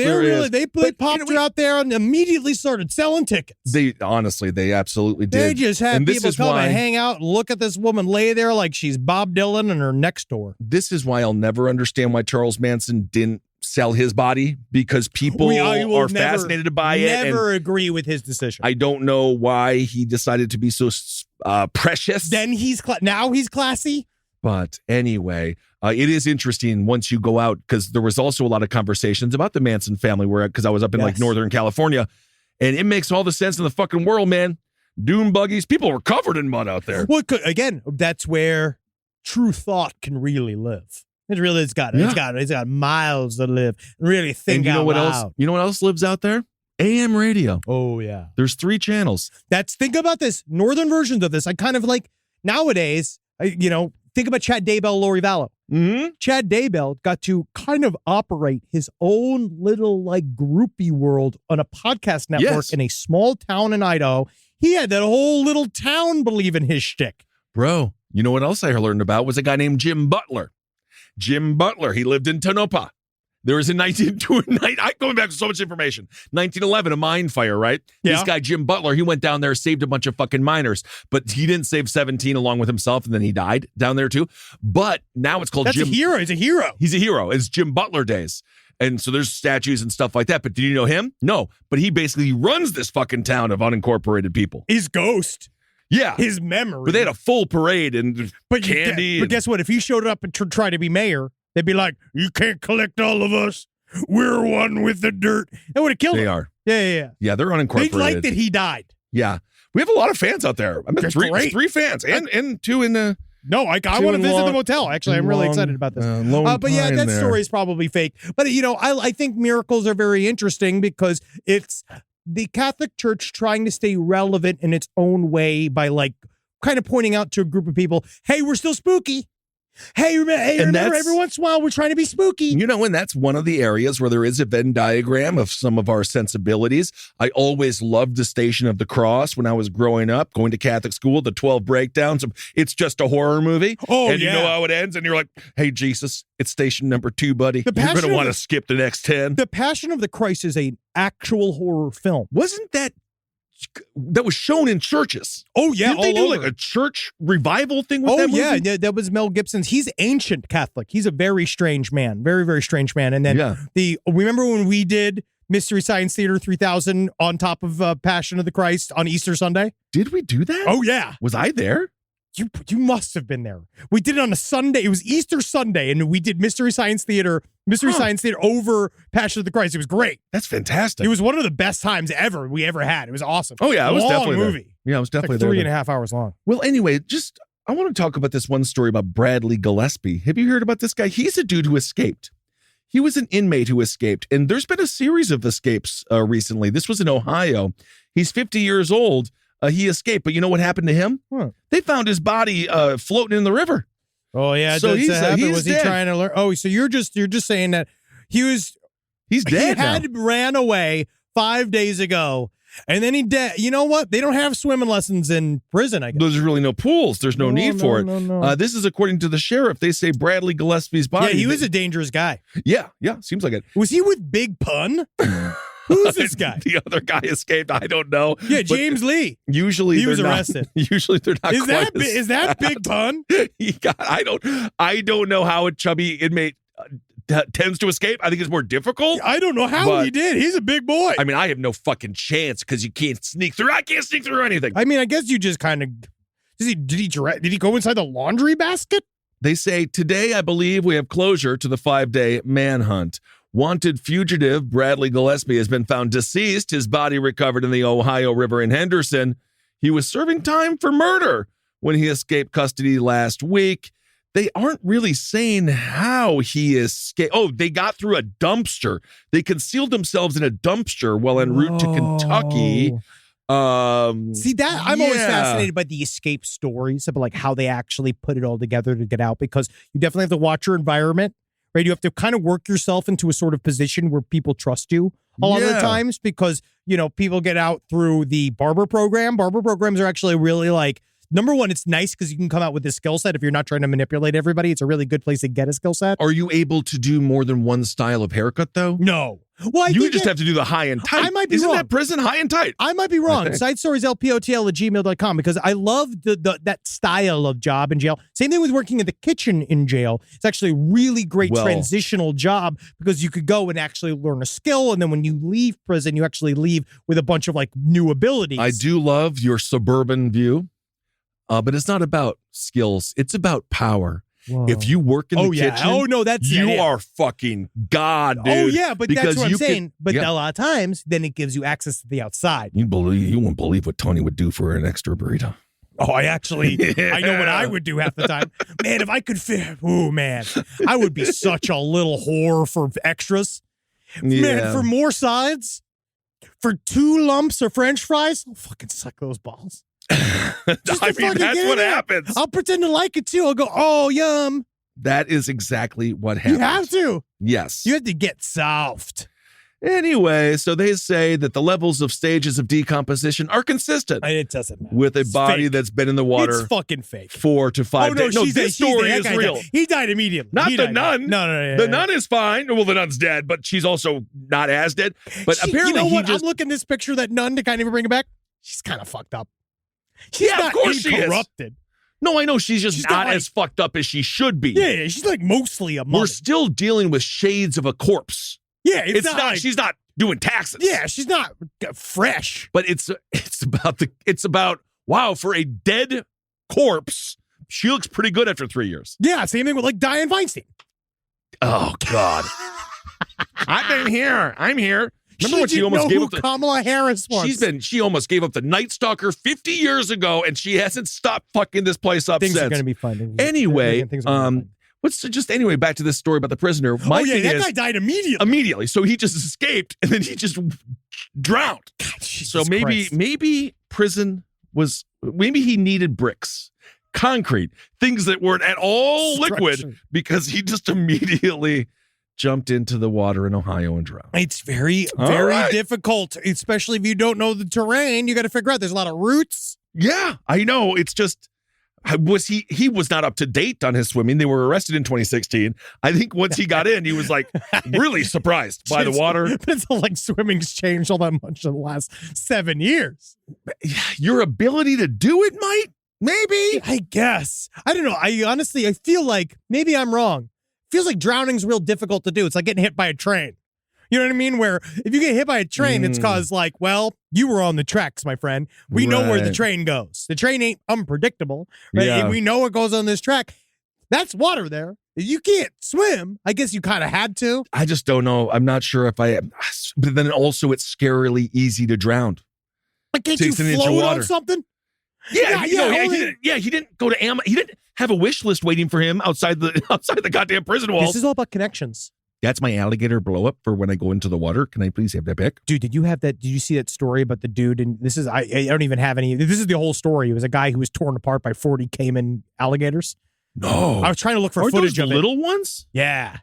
they popped her out there and immediately started selling tickets.
They absolutely did.
They just had people come and hang out and look at this woman lay there like she's Bob Dylan and her next door.
This is why I'll never understand why Charles Manson didn't sell his body, because people are fascinated by it.
Never agree with his decision.
I don't know why he decided to be so precious.
Then now he's classy.
But anyway, it is interesting once you go out, because there was also a lot of conversations about the Manson family because I was up in like Northern California, and it makes all the sense in the fucking world, man. Dune buggies, people were covered in mud out there.
Well, again, that's where true thought can really live. It's got miles to live and really think out loud.
You know what else lives out there? AM radio.
Oh, yeah.
There's 3 channels.
Think about this. Northern versions of this. I kind of like nowadays, think about Chad Daybell, Lori Vallow.
Mm-hmm.
Chad Daybell got to kind of operate his own little like groupie world on a podcast network in a small town in Idaho. He had that whole little town believe in his shtick.
Bro, you know what else I learned about was a guy named Jim Butler. Jim Butler, he lived in Tonopah. There was in going back to so much information. 1911, a mine fire, right?
Yeah.
This guy, Jim Butler, he went down there, saved a bunch of fucking miners, but he didn't save 17 along with himself, and then he died down there too. But now it's called
That's
Jim.
a hero. He's a hero.
He's a hero. It's Jim Butler days. And so there's statues and stuff like that. But did you know him? No. But he basically runs this fucking town of unincorporated people.
His ghost.
Yeah.
His memory.
But they had a full parade and candy.
But guess what? If he showed up and tried to be mayor, they'd be like, you can't collect all of us. We're one with the dirt. That would have killed him.
They are.
Yeah.
Yeah, they're unincorporated.
They'd like that he died.
Yeah. We have a lot of fans out there. I mean, three fans and 2 in the...
No, I want to visit the motel. Actually, I'm really excited about this. But yeah, that story is probably fake. But, I think miracles are very interesting because it's the Catholic Church trying to stay relevant in its own way by like kind of pointing out to a group of people, hey, we're still spooky. Hey, remember every once in a while we're trying to be spooky.
And that's one of the areas where there is a Venn diagram of some of our sensibilities. I always loved the Station of the Cross when I was growing up, going to Catholic school, the 12 breakdowns. It's just a horror movie.
Oh,
and you know how it ends, and you're like, hey, Jesus, it's station number 2, buddy. You're going to want to skip the next 10.
The Passion of the Christ is an actual horror film.
Wasn't that was shown in churches?
Oh, yeah.
Didn't they do like a church revival thing with that movie?
Oh, yeah. That was Mel Gibson's. He's ancient Catholic. He's a very strange man. Very, very strange man. And then remember when we did Mystery Science Theater 3000 on top of Passion of the Christ on Easter Sunday?
Did we do that?
Oh, yeah.
Was I there?
You must have been there. We did it on a Sunday. It was Easter Sunday, and we did Mystery Science Theater over Passion of the Christ. It was great.
That's fantastic.
It was one of the best times we ever had. It was awesome.
Oh yeah, it was definitely
movie.
There. Yeah, it was definitely
like 3.5 hours long.
Well, anyway, I want to talk about this one story about Bradley Gillespie. Have you heard about this guy? He's a dude who escaped. He was an inmate who escaped, and there's been a series of escapes recently. This was in Ohio. He's 50 years old. He escaped, but you know what happened to him? They found his body floating in the river.
Oh yeah,
so
was
dead.
He trying to learn? Oh, so you're just saying that he's dead. He had ran away 5 days ago, and then he dead. You know what? They don't have swimming lessons in prison. I guess
there's really no pools. There's no need for it.
No.
This is according to the sheriff. They say Bradley Gillespie's body.
Yeah, he was a dangerous guy.
Yeah, seems like it.
Was he with Big Pun? Who's this guy?
The other guy escaped. I don't know.
Yeah, James Lee.
Usually
he was arrested.
Usually they're not.
Is that Big Pun?
I don't know how a chubby inmate tends to escape. I think it's more difficult.
I don't know how he did. He's a big boy.
I mean, I have no fucking chance because you can't sneak through. I can't sneak through anything.
I mean, I guess you just kind of. Did he go inside the laundry basket?
They say today, I believe we have closure to the 5-day manhunt. Wanted fugitive Bradley Gillespie has been found deceased. His body recovered in the Ohio River in Henderson. He was serving time for murder when he escaped custody last week. They aren't really saying how he escaped. Oh, they got through a dumpster. They concealed themselves in a dumpster while en route to Kentucky.
See that I'm always fascinated by the escape stories about like how they actually put it all together to get out, because you definitely have to watch your environment. right? You have to kind of work yourself into a sort of position where people trust you a lot of the times because, people get out through the barber program. Barber programs are actually really like, number one, it's nice because you can come out with a skill set if you're not trying to manipulate everybody. It's a really good place to get a skill set.
Are you able to do more than one style of haircut, though?
No. Well,
you just have to do the high and tight.
I might be
Isn't
wrong.
that prison high and tight?
I might be wrong. SideStoriesLPOTL@gmail.com because I love that style of job in jail. Same thing with working in the kitchen in jail. It's actually a really great transitional job because you could go and actually learn a skill. And then when you leave prison, you actually leave with a bunch of like new abilities.
I do love your suburban view, but it's not about skills. It's about power.
Whoa.
If you work in the kitchen, you are fucking God, dude.
Oh, yeah, but that's what I'm saying. But
yeah.
a lot of times, then it gives you access to the outside.
You won't believe what Tony would do for an extra burrito.
Oh, I know what I would do half the time. Man, if I could fit, I would be such a little whore for extras.
Yeah.
Man, for more sides, for 2 lumps of French fries, I'll fucking suck those balls.
That's what happens.
I'll pretend to like it too. I'll go, oh, yum.
That is exactly what happens.
You have to.
Yes.
You have to get soft.
Anyway, so they say that the levels of stages of decomposition are consistent.
It doesn't matter.
With a body that's been in the water.
It's fucking fake.
4 to 5 days. No, this story is real.
Died. He died immediately.
Not the nun.
No.
The nun is fine. Well, the nun's dead, but she's also not as dead. But apparently,
I'm looking at this picture of that nun to kind of bring it back. She's kind of fucked up. She's not
of course
uncorrupted.
No, I know she's not as fucked up as she should be.
Yeah, she's like mostly a mummy.
We're still dealing with shades of a corpse.
Yeah,
it's not. She's not doing taxes.
Yeah, she's not fresh.
But it's about wow, for a dead corpse, she looks pretty good after 3 years.
Yeah, same thing with like Dianne Feinstein.
Oh God, I've been here. I'm here. Remember when she almost gave up
Kamala Harris was?
She almost gave up the Night Stalker 50 years ago, and she hasn't stopped fucking this place up
Things
since.
are going to be fun.
Anyway, back to this story about the prisoner.
That guy died immediately.
Immediately. So he just escaped, and then he just drowned.
God,
so maybe prison was, maybe he needed bricks, concrete, things that weren't at all liquid, because he just immediately jumped into the water in Ohio and drowned.
It's very difficult, especially if you don't know the terrain. You got to figure out there's a lot of roots.
Yeah, I know. It's just, he was not up to date on his swimming. They were arrested in 2016. I think once he got in, he was like really surprised by the water.
But it's not like swimming's changed all that much in the last 7 years.
Your ability to do it might, maybe.
I guess. I don't know. I feel like maybe I'm wrong. Feels like drowning's real difficult to do. It's like getting hit by a train. You know what I mean? Where if you get hit by a train, it's cause like, well, you were on the tracks, my friend. We know where the train goes. The train ain't unpredictable. Right?
Yeah.
And we know what goes on this track. That's water there. If you can't swim, I guess you kind of had to.
I just don't know. I'm not sure if I, but then also it's scarily easy to drown.
Like, can't you float on something?
Yeah, he didn't go to He didn't have a wish list waiting for him outside the goddamn prison walls.
This is all about connections.
That's my alligator blow up for when I go into the water. Can I please have that back?
Dude, did you see that story about the dude? And this is, I don't even have any. This is the whole story. It was a guy who was torn apart by 40 Cayman alligators.
No.
I was trying to look for footage of it.
Little ones?
Yeah.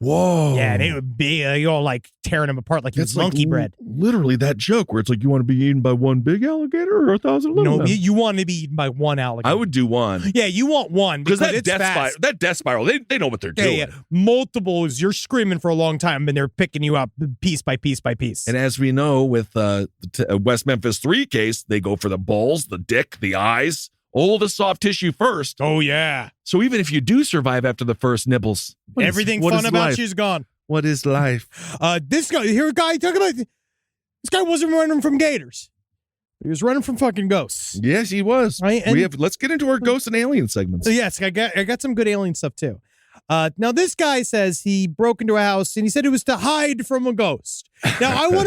Whoa.
Yeah, they would be, like tearing him apart like he was monkey bread.
Literally that joke where it's like, you want to be eaten by one big alligator or 1,000 little ones?
You want to be eaten by one alligator.
I would do one.
Yeah, you want one because
that
it's
death spiral, they know what they're doing.
Yeah. Multiples, you're screaming for a long time and they're picking you up piece by piece by piece.
And as we know with West Memphis 3 case, they go for the balls, the dick, the eyes, all the soft tissue first.
Oh, yeah.
So even if you do survive after the first nibbles,
everything fun about you's gone.
What is life?
This guy, talk about this guy wasn't running from gators. He was running from fucking ghosts.
Yes, he was.
Right?
Let's get into our ghost and alien segments.
Yes, I got some good alien stuff too. Now this guy says he broke into a house and he said it was to hide from a ghost. Now I want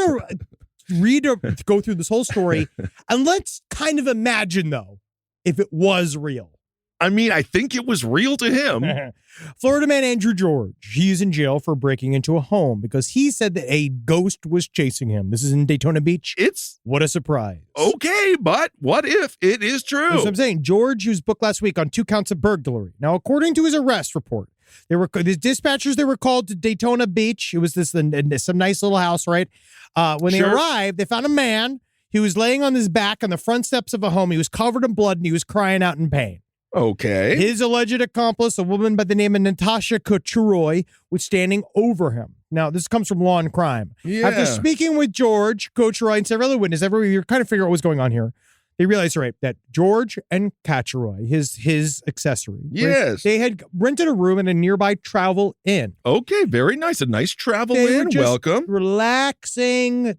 to go through this whole story and let's kind of imagine though if it was real.
I mean, I think it was real to him.
Florida man Andrew George, he's in jail for breaking into a home because he said that a ghost was chasing him. This is in Daytona Beach. What a surprise.
Okay, but what if it is true?
That's what I'm saying. George was booked last week on 2 counts of burglary. Now, according to his arrest report, They were the dispatchers. They were called to Daytona Beach. It was some nice little house, right? When they arrived, they found a man. He was laying on his back on the front steps of a home. He was covered in blood and he was crying out in pain.
Okay.
His alleged accomplice, a woman by the name of Natasha Kochuroy, was standing over him. Now, this comes from Law and Crime.
Yeah.
After speaking with George, Kochuroy, and several other witnesses, you're kind of figure out what was going on here. They realized, right, that George and Kochuroy, his accessory,
yes,
they had rented a room in a nearby travel inn.
Okay, very nice. A nice travel
They were
inn.
just
Welcome.
Relaxing,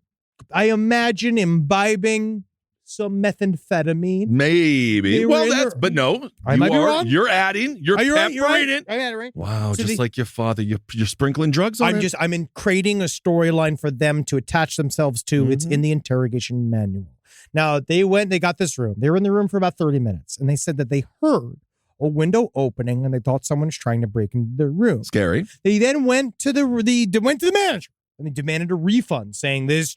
I imagine imbibing some methamphetamine.
Maybe.
They
Well,
were
but no.
I might be wrong.
You're adding. You're peppering
right.
it.
I had it right.
Wow,
So
just like your father, you're sprinkling drugs on it?
I'm creating a storyline for them to attach themselves to.
Mm-hmm.
It's in the interrogation manual. Now, they got this room. They were in the room for about 30 minutes, and they said that they heard a window opening, and they thought someone was trying to break into their room.
Scary.
They then went to the manager, and they demanded a refund, saying this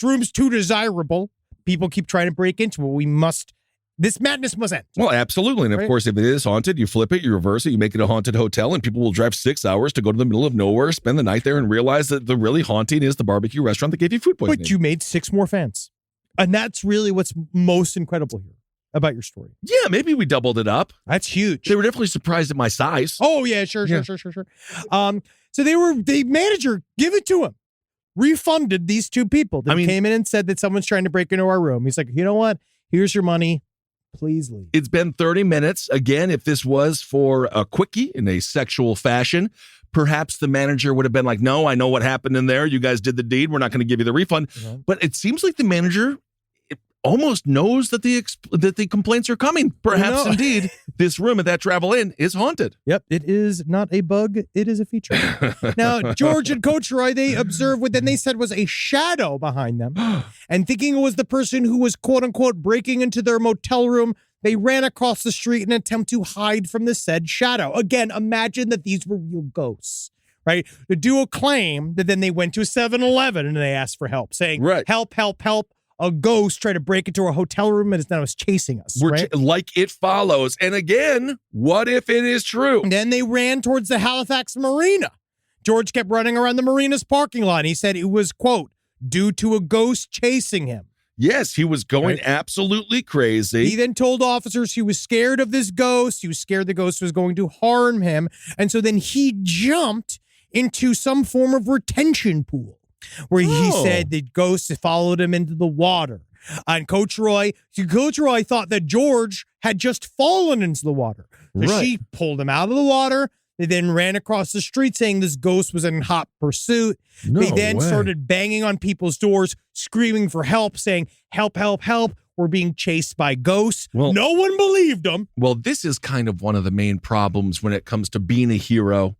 room's too desirable. People keep trying to break into it. This madness must end.
Well, absolutely. And of course, if it is haunted, you flip it, you reverse it, you make it a haunted hotel, and people will drive 6 hours to go to the middle of nowhere, spend the night there, and realize that the really haunting is the barbecue restaurant that gave you food poisoning.
But you made 6 more fans. And that's really what's most incredible here about your story.
Yeah, maybe we doubled it up.
That's huge.
They were definitely surprised at my size.
Oh, yeah, sure. So the manager, give it to him, refunded these 2 people that came in and said that someone's trying to break into our room. He's like, you know what? Here's your money. Please leave.
It's been 30 minutes. Again, if this was for a quickie in a sexual fashion, perhaps the manager would have been like, no, I know what happened in there. You guys did the deed. We're not going to give you the refund.
Mm-hmm.
But it seems like the manager almost knows that the complaints are coming. Perhaps indeed this room at that travel inn is haunted.
Yep, it is not a bug. It is a feature. Now, George and Coach Roy, they observed what then they said was a shadow behind them. And thinking it was the person who was, quote unquote, breaking into their motel room, they ran across the street in an attempt to hide from the said shadow. Again, imagine that these were real ghosts, right? The duo claim that then they went to a 7-Eleven and they asked for help, saying, help, help, help. A ghost tried to break into a hotel room and now is chasing us.
Like it follows. And again, what if it is true?
And then they ran towards the Halifax Marina. George kept running around the marina's parking lot. He said it was, quote, due to a ghost chasing him.
Yes, he was going absolutely crazy.
He then told officers he was scared of this ghost. He was scared the ghost was going to harm him. And so then he jumped into some form of retention pool, where he said the ghost followed him into the water. And Coach Roy thought that George had just fallen into the water. So she pulled him out of the water. They then ran across the street saying this ghost was in hot pursuit. They then started banging on people's doors, screaming for help, saying, help, help, help. We're being chased by ghosts. Well, no one believed them.
Well, this is kind of one of the main problems when it comes to being a hero.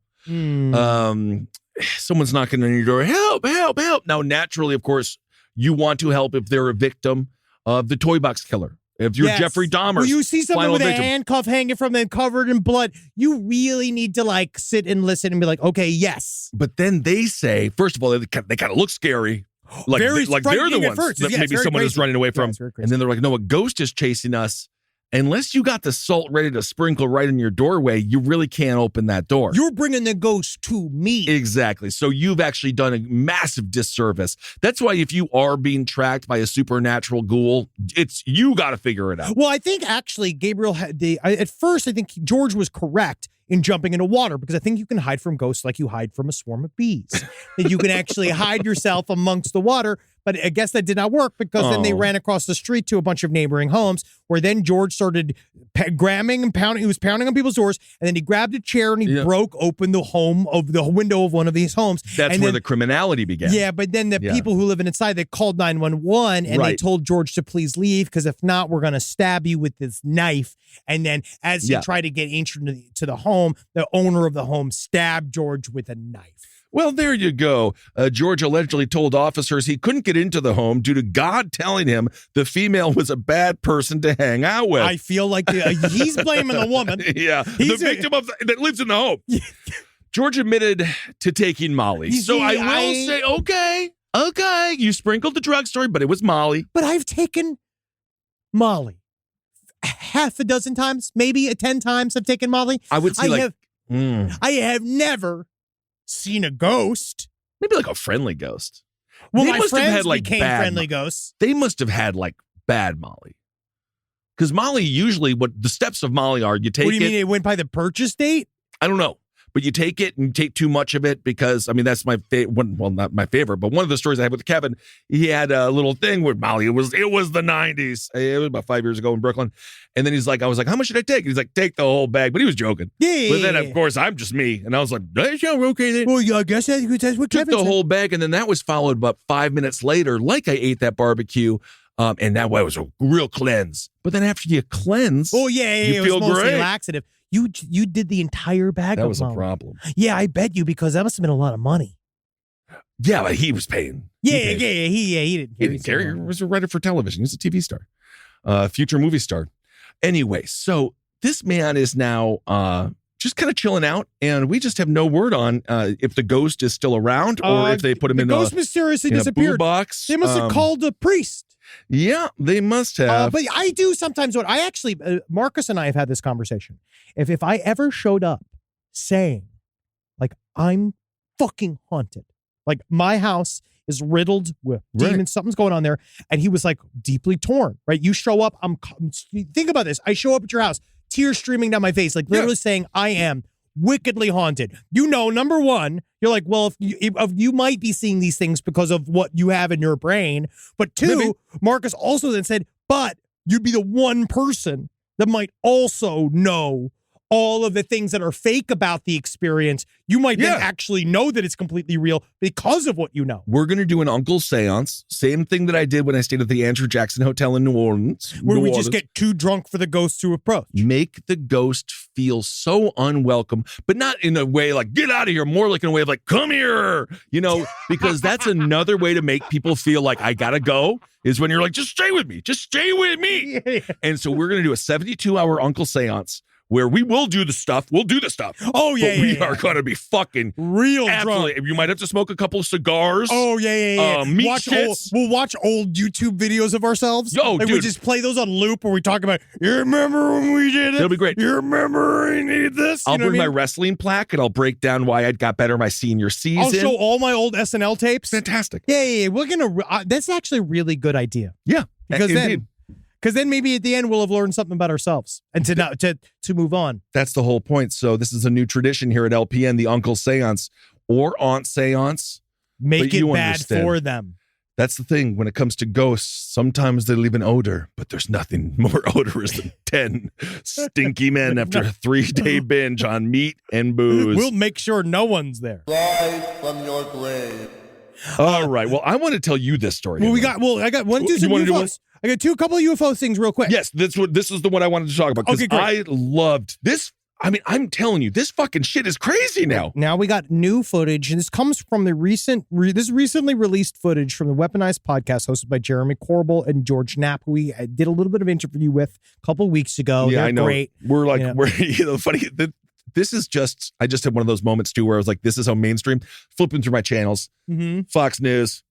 Someone's knocking on your door, help, help, help. Now, naturally, of course, you want to help if they're a victim of the toy box killer. If you're Jeffrey Dahmer.
Well, you see someone with a handcuff hanging from them covered in blood, you really need to sit and listen and be like, okay, yes.
But then they say, first of all, they kind of look scary. Like they're the ones that maybe someone is running away from. And then they're like, no, a ghost is chasing us. Unless you got the salt ready to sprinkle right in your doorway, you really can't open that door.
You're bringing the ghost to me.
Exactly. So you've actually done a massive disservice. That's why if you are being tracked by a supernatural ghoul, you got to figure it out.
Well, I think actually Gabriel at first I think George was correct in jumping into water, because I think you can hide from ghosts like you hide from a swarm of bees. That you can actually hide yourself amongst the water. But I guess that did not work, because then they ran across the street to a bunch of neighboring homes, where then George started grabbing and pounding. He was pounding on people's doors, and then he grabbed a chair and he broke open the window of one of these homes.
That's where the criminality began.
Yeah, but then the people who live inside, they called 911 and they told George to please leave, because if not, we're going to stab you with this knife. And then as he tried to get entered to the home, the owner of the home stabbed George with a knife.
Well, there you go. George allegedly told officers he couldn't get into the home due to God telling him the female was a bad person to hang out with.
I feel like he's blaming the woman.
Yeah, the victim that lives in the home. George admitted to taking Molly. So I will say, okay, you sprinkled the drug story, but it was Molly.
But I've taken Molly half a dozen times, maybe 10 times I've taken Molly.
I would say
I have never seen a ghost.
Maybe like a friendly ghost.
Well,
They
my
must have
friends
had, like,
became
bad
friendly ghosts.
They must have had like bad Molly. Because Molly usually, what the steps of Molly are, you take
What do you
it.
mean it went by the purchase date?
I don't know. But you take it and take too much of it because, I mean, that's my favorite. Well, not my favorite, but one of the stories I had with Kevin, he had a little thing with Molly. It was the 90s. It was about 5 years ago in Brooklyn. And then he's like, I was like, how much should I take? And he's like, take the whole bag. But he was joking.
Yeah.
But then, of course, I'm just me. And I was like, yeah, okay then.
Well, yeah, I guess that's what
Took
Kevin
the
said.
whole bag. And then that was followed about 5 minutes later, like I ate that barbecue. And that was a real cleanse. But then after you cleanse,
Oh, yeah,
you
it
feel
was mostly
great.
laxative. You did the entire bag
That
of
was a
Molly.
problem.
Yeah, I bet you, because that must have been a lot of money.
Yeah, but he was paying. He
Yeah,
paid.
he didn't
He didn't care. He was a writer for television. He's a TV star, future movie star. Anyway, so this man is now just kind of chilling out, and we just have no word on if the ghost is still around or if they put him
the
in
ghost
a,
mysteriously
in a boo
disappeared.
box.
They must have called a priest.
Yeah, they must have.
But I do sometimes. What I actually, Marcus and I have had this conversation. If I ever showed up saying, like, I'm fucking haunted, like my house is riddled with demons, something's going on there, and he was like deeply torn. Right? You show up. Think about this. I show up at your house, tears streaming down my face, like literally saying, I am wickedly haunted. You know, number one, you're like, well, if you might be seeing these things because of what you have in your brain. But two,
Maybe.
Marcus also then said, but you'd be the one person that might also know all of the things that are fake about the experience. You might then actually know that it's completely real because of what you know.
We're going to do an uncle seance. Same thing that I did when I stayed at the Andrew Jackson Hotel in New Orleans.
Where we just get too drunk for the ghost to approach.
Make the ghost feel so unwelcome, but not in a way like, get out of here, more like in a way of like, come here, you know, because that's another way to make people feel like I gotta go, is when you're like, just stay with me. Just stay with me.
Yeah.
And so we're going to do a 72-hour uncle seance where we will do the stuff. We'll do the stuff.
Oh, yeah,
But we
yeah.
are going to be fucking
Real
absolutely.
drunk.
You might have to smoke a couple of cigars.
Oh, yeah.
Meat
We'll
shits.
watch old YouTube videos of ourselves.
Yo,
and we
dude.
just play those on loop where we talk about, you remember when we did it?
It'll be great.
You remember we need this?
I'll
You know
bring
what I
my
mean?
wrestling plaque and I'll break down why I got better my senior season.
I'll show all my old SNL tapes.
Fantastic.
Yeah. We're going to, that's actually a really good idea.
Yeah.
Because
indeed.
then maybe at the end we'll have learned something about ourselves and to move on.
That's the whole point. So this is a new tradition here at LPN, the Uncle Seance or Aunt Seance.
Make
But
it
you
bad
understand.
for them.
That's the thing. When it comes to ghosts, sometimes they leave an odor, but there's nothing more odorous than 10 stinky men after a 3-day binge on meat and booze.
We'll make sure no one's there.
Rise from your grave.
All right. Well, I want to tell you this story.
I got one,
You
two,
wanna do one?
UFOs. I got a couple of UFO things real quick.
Yes, this is the one I wanted to talk about because
Okay, great.
I loved this. I mean, I'm telling you, this fucking shit is crazy now.
Now we got new footage, and this comes from the recently released footage from the Weaponized podcast hosted by Jeremy Corbell and George Knapp, who we did a little bit of interview with a couple weeks ago.
Yeah,
They're
I know.
great.
We're like,
Yeah.
funny. This is just, I just had one of those moments too where I was like, this is how mainstream. Flipping through my channels, Fox News,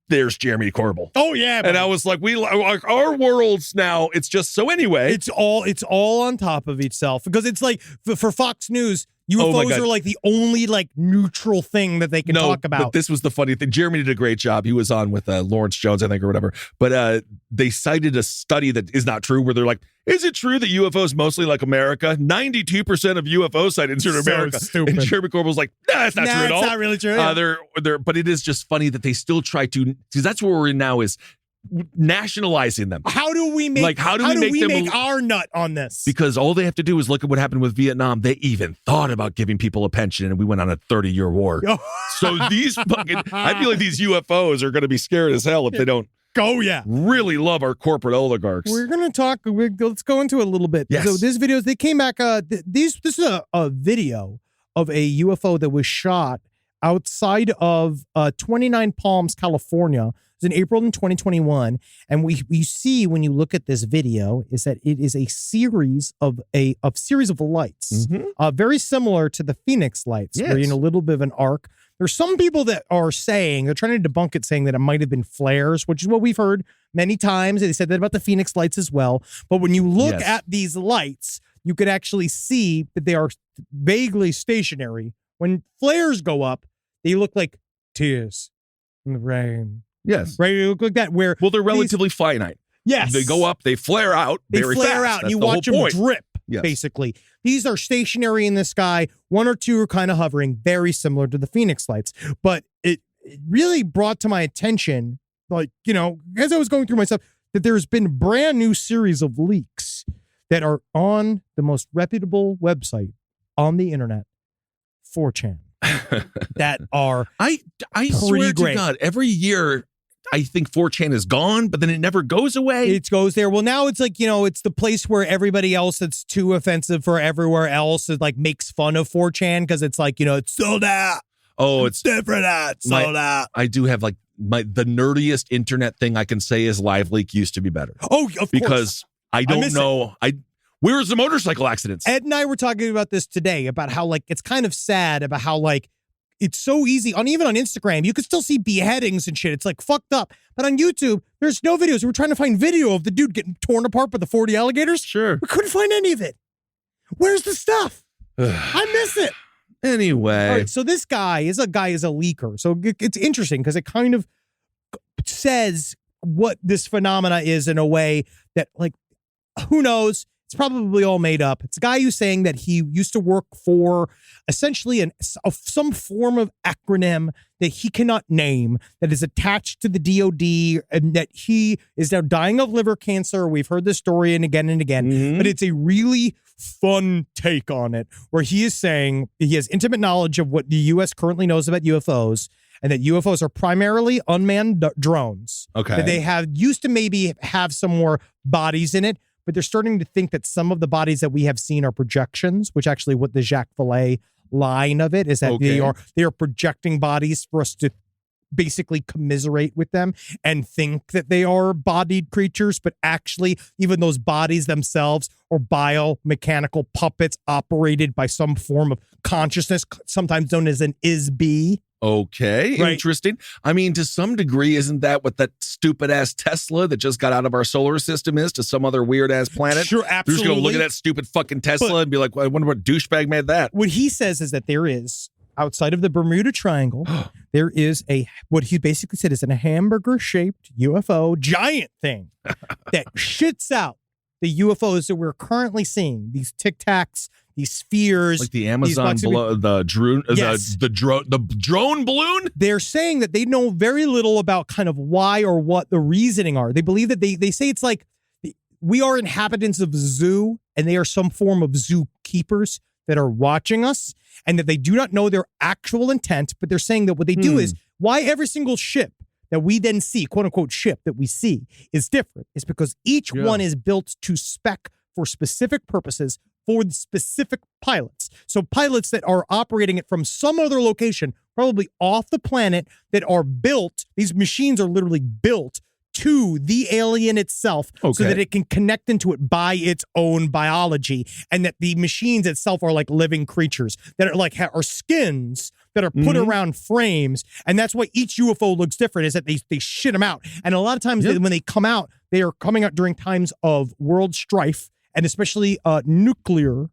there's Jeremy Corbell.
Oh yeah,
And I was like, our worlds now, it's just so anyway.
it's all on top of itself because it's like for Fox News,
Oh my
UFOs
God.
are like the only like neutral thing that they can talk
But
about.
this was the funny thing. Jeremy did a great job. He was on with Lawrence Jones, I think, or whatever. But they cited a study that is not true, where they're like, is it true that UFOs mostly like America? 92% of UFO sightings are in
So
America.
stupid.
And Jeremy Corbell's like, nah, that's not true at all.
It's not really true. Yeah.
They're, but it is just funny that they still try to, because that's where we're in now, is nationalizing them.
How do we make
Like, how do we make them-
our nut on this?
Because all they have to do is look at what happened with Vietnam. They even thought about giving people a pension, and we went on a 30-year war. So these fucking, I feel like these UFOs are going to be scared as hell if they don't
Oh yeah.
really love our corporate oligarchs.
We're gonna talk. Let's go into it a little bit.
Yes.
So this video, they came back. This is a video of a UFO that was shot outside of 29 Palms, California. It was in April in 2021, and we see when you look at this video is that it is a series of lights, very similar to the Phoenix lights, where
Yes.
a little bit of an arc. There's some people that are saying, they're trying to debunk it, saying that it might have been flares, which is what we've heard many times. They said that about the Phoenix lights as well. But when you look at these lights, you could actually see that they are vaguely stationary. When flares go up, they look like tears in the rain.
Yes.
Right? They look like that. Where
they're relatively finite.
Yes.
They go up, they flare out very fast.
And you watch them drip, basically. These are stationary in the sky. One or two are kind of hovering, very similar to the Phoenix lights. But it really brought to my attention, like, you know, as I was going through my stuff, that there's been a brand new series of leaks that are on the most reputable website on the internet, 4chan, that are
I swear to God, every year I think 4chan is gone, but then it never goes away.
It goes there. Well, now it's like, you know, it's the place where everybody else that's too offensive for everywhere else is like makes fun of 4chan because it's like, you know, it's sold out.
Oh, it's
different. Sold out.
I do have like the nerdiest internet thing I can say is LiveLeak used to be better.
Oh, of course.
Because I don't know. Where's the motorcycle accidents?
Ed and I were talking about this today about how like it's kind of sad about how like it's so easy even on Instagram, you can still see beheadings and shit. It's like fucked up. But on YouTube, there's no videos. We were trying to find video of the dude getting torn apart by the 40 alligators.
Sure.
We couldn't find any of it. Where's the stuff? I miss it.
Anyway.
All right, so this guy is a leaker. So it's interesting because it kind of says what this phenomena is in a way that, like, who knows? It's probably all made up. It's a guy who's saying that he used to work for essentially some form of acronym that he cannot name that is attached to the DOD, and that he is now dying of liver cancer. We've heard this story and again, but it's a really fun take on it where he is saying he has intimate knowledge of what the U.S. currently knows about UFOs, and that UFOs are primarily unmanned drones.
Okay.
That they used to maybe have some more bodies in it, but they're starting to think that some of the bodies that we have seen are projections, which actually what the Jacques Vallée line of it is that they are projecting bodies for us to basically commiserate with them and think that they are bodied creatures, but actually even those bodies themselves are biomechanical puppets operated by some form of consciousness, sometimes known as an ISB.
Okay,
right.
Interesting. I mean, to some degree, isn't that what that stupid ass Tesla that just got out of our solar system is to some other weird ass planet?
Sure, absolutely.
We're just going to look at that stupid fucking Tesla and be like, well, I wonder what douchebag made that.
What he says is that there is, outside of the Bermuda Triangle, there is what he basically said is a hamburger-shaped UFO giant thing that shits out the UFOs that we're currently seeing, these Tic Tacs, these spheres,
like the Amazon, the drone balloon.
They're saying that they know very little about kind of why or what the reasoning are. They believe that they say it's like we are inhabitants of a zoo, and they are some form of zookeepers that are watching us, and that they do not know their actual intent. But they're saying that what they do is why every single ship that we then see, quote unquote ship that we see, is different. It's because each one is built to spec for specific purposes for the specific pilots. So pilots that are operating it from some other location, probably off the planet, that are built, these machines are literally built to the alien itself so that it can connect into it by its own biology, and that the machines itself are like living creatures that are like are skins that are put around frames. And that's why each UFO looks different, is that they shit them out. And a lot of times when they come out, they are coming out during times of world strife, and especially nuclear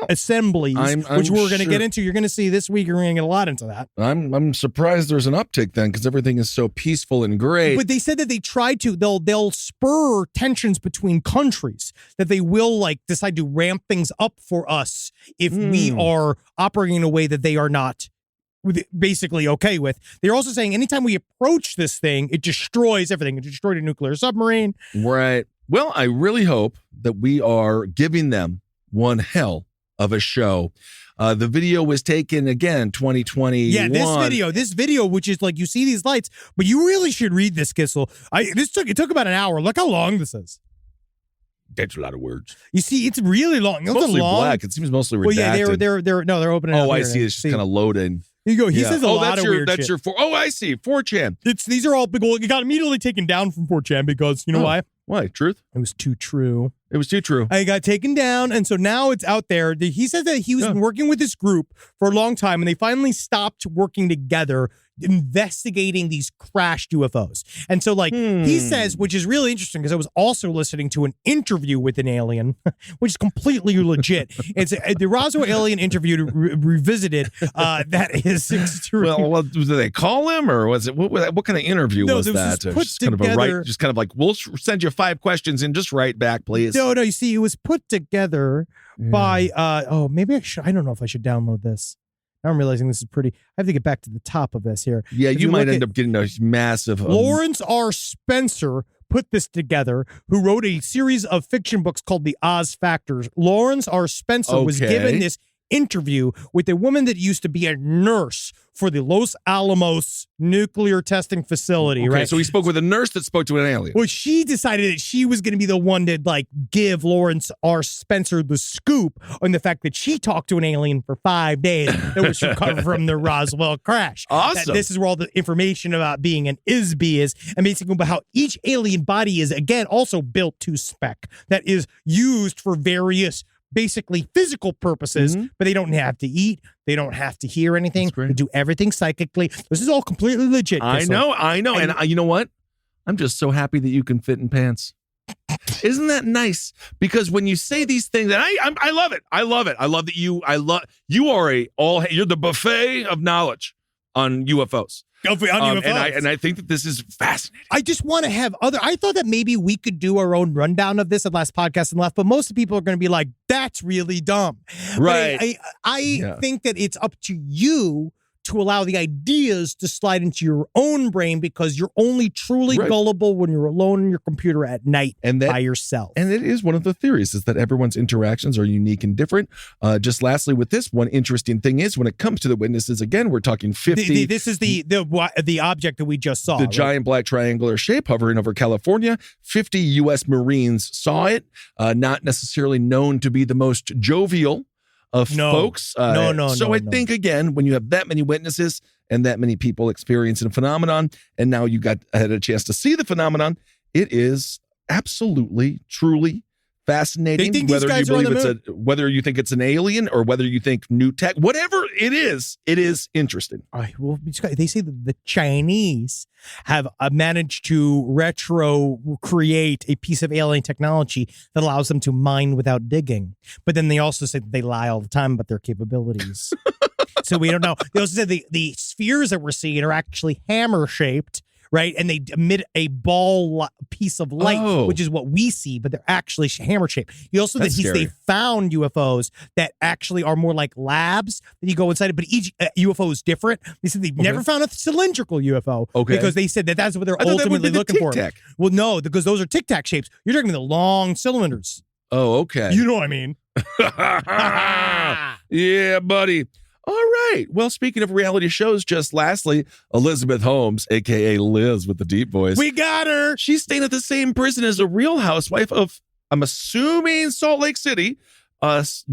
assemblies, which we're going to get into. You're going to see this week. You're going to get a lot into that.
I'm surprised there's an uptick then, because everything is so peaceful and great.
But they said that they tried to. They'll spur tensions between countries, that they will like decide to ramp things up for us if we are operating in a way that they are not basically okay with. They're also saying anytime we approach this thing, it destroys everything. It destroyed a nuclear submarine.
Right. Well, I really hope that we are giving them one hell of a show. The video was taken again 2021.
Yeah, this video, which is like you see these lights, but you really should read this, Kissel. It took about an hour. Look how long this is.
That's a lot of words.
You see, it's really long.
It's mostly black. It seems mostly redacted.
Well, yeah, they're opening.
Oh, I see. It's just kind of loading.
Here you go. He says a lot of weird shit.
I see. 4chan.
These are all big. Well, it got immediately taken down from 4chan because you know why?
Why? Truth?
It was too true.
It was too true.
I got taken down, and so now it's out there. He says that he was working with this group for a long time, and they finally stopped working together, investigating these crashed UFOs. And so, like, he says, which is really interesting, because I was also listening to an interview with an alien, which is completely legit. It's the Roswell alien interview revisited. That is extreme.
Well, did they call him, or was it what kind of interview was that?
Just
kind of like, we'll send you 5 questions and just write back, please.
No, you see, it was put together by maybe I don't know if I should download this. Now I'm realizing this is pretty. I have to get back to the top of this here.
Yeah, you might end up getting a massive.
Lawrence R. Spencer put this together, who wrote a series of fiction books called The Oz Factors. Lawrence R. Spencer was given this interview with a woman that used to be a nurse for the Los Alamos nuclear testing facility, right?
So he spoke with a nurse that spoke to an alien.
Well, she decided that she was going to be the one to like give Lawrence R. Spencer the scoop on the fact that she talked to an alien for 5 days that was recovered from the Roswell crash.
Awesome.
That this is where all the information about being an ISB is, and basically about how each alien body is, again, also built to spec, that is used for various basically physical purposes, but they don't have to eat. They don't have to hear anything. They do everything psychically. This is all completely legit.
I know. And you know what? I'm just so happy that you can fit in pants. Isn't that nice? Because when you say these things, and I love it. I love it. I love that you are you're the buffet of knowledge on UFOs.
UFOs.
And I think that this is fascinating.
I just want to have I thought that maybe we could do our own rundown of this at last podcast and left, but most people are going to be like, that's really dumb.
Right.
I think that it's up to you to allow the ideas to slide into your own brain, because you're only truly gullible when you're alone in your computer at night by yourself.
And it is one of the theories, is that everyone's interactions are unique and different. Just lastly, with this one interesting thing is when it comes to the witnesses, again, we're talking 50.
This is the object that we just saw.
The giant black triangular shape hovering over California. 50 U.S. Marines saw it, not necessarily known to be the most jovial of folks. So I think, again, when you have that many witnesses and that many people experiencing a phenomenon, and now you had a chance to see the phenomenon, it is absolutely, truly fascinating. Whether you think it's an alien or whether you think new tech, whatever it is interesting.
All right. Well, they say that the Chinese have managed to create a piece of alien technology that allows them to mine without digging. But then they also say that they lie all the time about their capabilities. So we don't know. They also said the spheres that we're seeing are actually hammer shaped. Right. And they emit a ball piece of light, which is what we see, but they're actually hammer shaped. He also said they found UFOs that actually are more like labs that you go inside of, but each UFO is different. They said they've never found a cylindrical UFO because they said that's what they're ultimately looking for. Well, no, because those are Tic Tac shapes. You're talking the long cylinders.
Oh, okay.
You know what I mean?
Yeah, buddy. All right. Well, speaking of reality shows, just lastly, Elizabeth Holmes, a.k.a. Liz with the deep voice.
We got her.
She's staying at the same prison as a Real Housewife of, I'm assuming, Salt Lake City,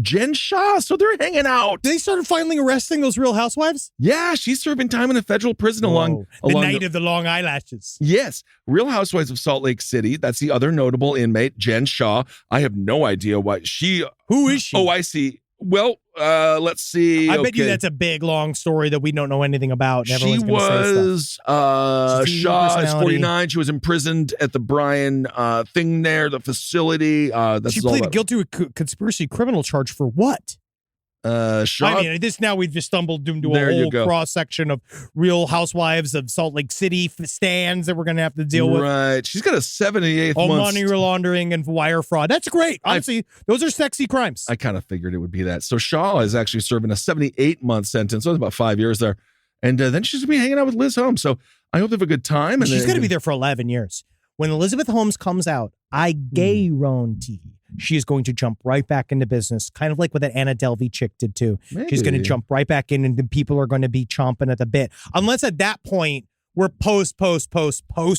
Jen Shaw. So they're hanging out.
They started finally arresting those Real Housewives?
Yeah, she's serving time in a federal prison along
the night of the long eyelashes.
Yes. Real Housewives of Salt Lake City. That's the other notable inmate, Jen Shaw. I have no idea why Who is she? Oh, I see. Well, let's see.
I bet you that's a big, long story that we don't know anything about.
She was, Shaw is 49. She was imprisoned at the Bryan thing there, the facility.
She pleaded guilty to conspiracy criminal charge for what?
Shaw.
I mean, now we've just stumbled into a whole cross section of Real Housewives of Salt Lake City stands that we're going to have to deal with.
Right. She's got a 78th month.
Money laundering and wire fraud. That's great. Honestly, those are sexy crimes.
I kind of figured it would be that. So Shaw is actually serving a 78-month sentence. So it's about 5 years there. And then she's going to be hanging out with Liz Holmes. So I hope they have a good time.
And she's going to be there for 11 years. When Elizabeth Holmes comes out, I guarantee she is going to jump right back into business, kind of like what that Anna Delvey chick did too. Maybe. She's going to jump right back in, and the people are going to be chomping at the bit. Unless at that point we're post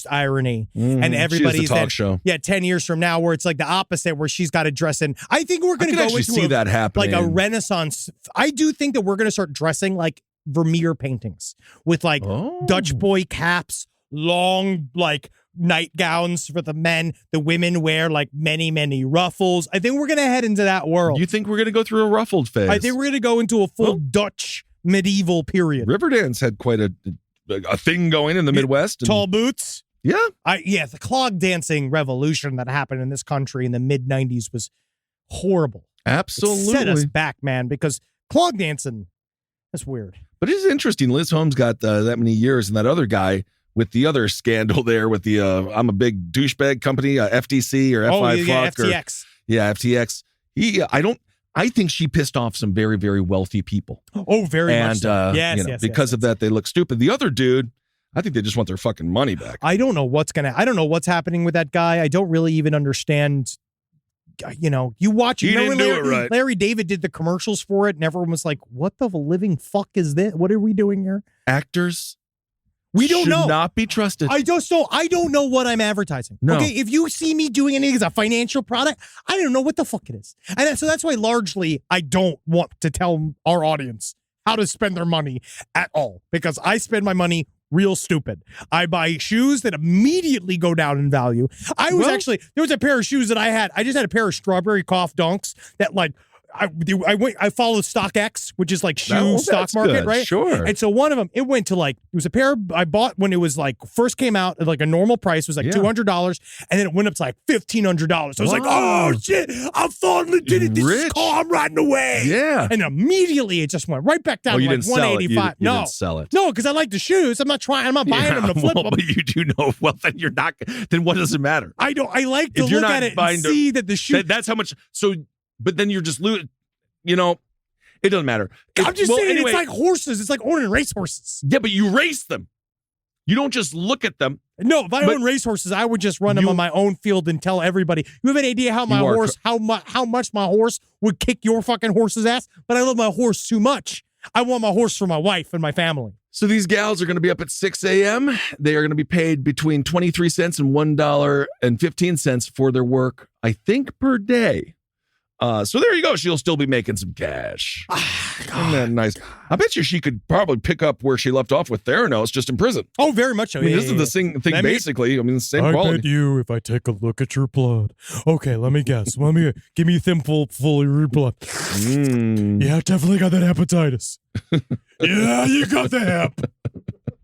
irony, and everybody's
talk show.
Yeah, 10 years from now, where it's like the opposite, where she's got to dress in. I think we're going to go into
that happening,
like a Renaissance. I do think that we're going to start dressing like Vermeer paintings with like Dutch boy caps, long like nightgowns for the men. The women wear like many, many ruffles. I think we're going to head into that world.
You think we're going to go through a ruffled phase?
I think we're going to go into a full Dutch medieval period.
Riverdance had quite a thing going in the Midwest.
Tall boots.
Yeah.
The clog dancing revolution that happened in this country in the mid-90s was horrible.
Absolutely.
It set us back, man, because clog dancing, that's weird.
But it is interesting. Liz Holmes got that many years, and that other guy with the other scandal there with the I'm a big douchebag company, FTC or F5
FTX.
FTX. I think she pissed off some very, very wealthy people.
Oh, very much so.
Because of that, they look stupid. The other dude, I think they just want their fucking money back.
I don't know what's happening with that guy. I don't really even understand. You watch.
He didn't do it right.
Larry David did the commercials for it, and everyone was like, "What the living fuck is this? What are we doing here?"
Actors,
we don't know.
Should not be trusted.
I don't know what I'm advertising.
No.
Okay, if you see me doing anything as a financial product, I don't know what the fuck it is, and so that's why largely I don't want to tell our audience how to spend their money at all, because I spend my money real stupid. I buy shoes that immediately go down in value. There was a pair of shoes that I just had a pair of strawberry cough dunks that like, I follow StockX, which is like stock market,
good.
right?
Sure.
And so one of them, it went to like, it was a pair I bought when it was like first came out at like a normal price was like $200, and then it went up to like $1,500. I was like, oh shit, I finally did it. This is cool. I'm riding away.
Yeah.
And immediately it just went right back down to like 185.
You didn't sell it.
No, because I like the shoes. I'm not buying them to flip them.
But you do know. Well, then you're not. Then what does it matter?
I like to look at it and see that the shoe.
That's how much. So. But then you're just losing, it doesn't matter.
I'm just saying, anyway, it's like horses. It's like owning racehorses.
Yeah, but you race them. You don't just look at them.
No, if I own racehorses, I would just run them on my own field and tell everybody. You have an idea how how much my horse would kick your fucking horse's ass? But I love my horse too much. I want my horse for my wife and my family.
So these gals are going to be up at 6 a.m. They are going to be paid between 23 cents and $1.15 for their work, I think, per day. So there you go. She'll still be making some cash. Isn't that nice? I bet you she could probably pick up where she left off with Theranos just in prison.
Oh, very much so.
I mean, this is the thing basically. I mean, the same quality.
I bet you if I take a look at your blood. Okay, let me guess. Give me a thimble full of your blood. Yeah, definitely got that hepatitis. Yeah, you got the hep.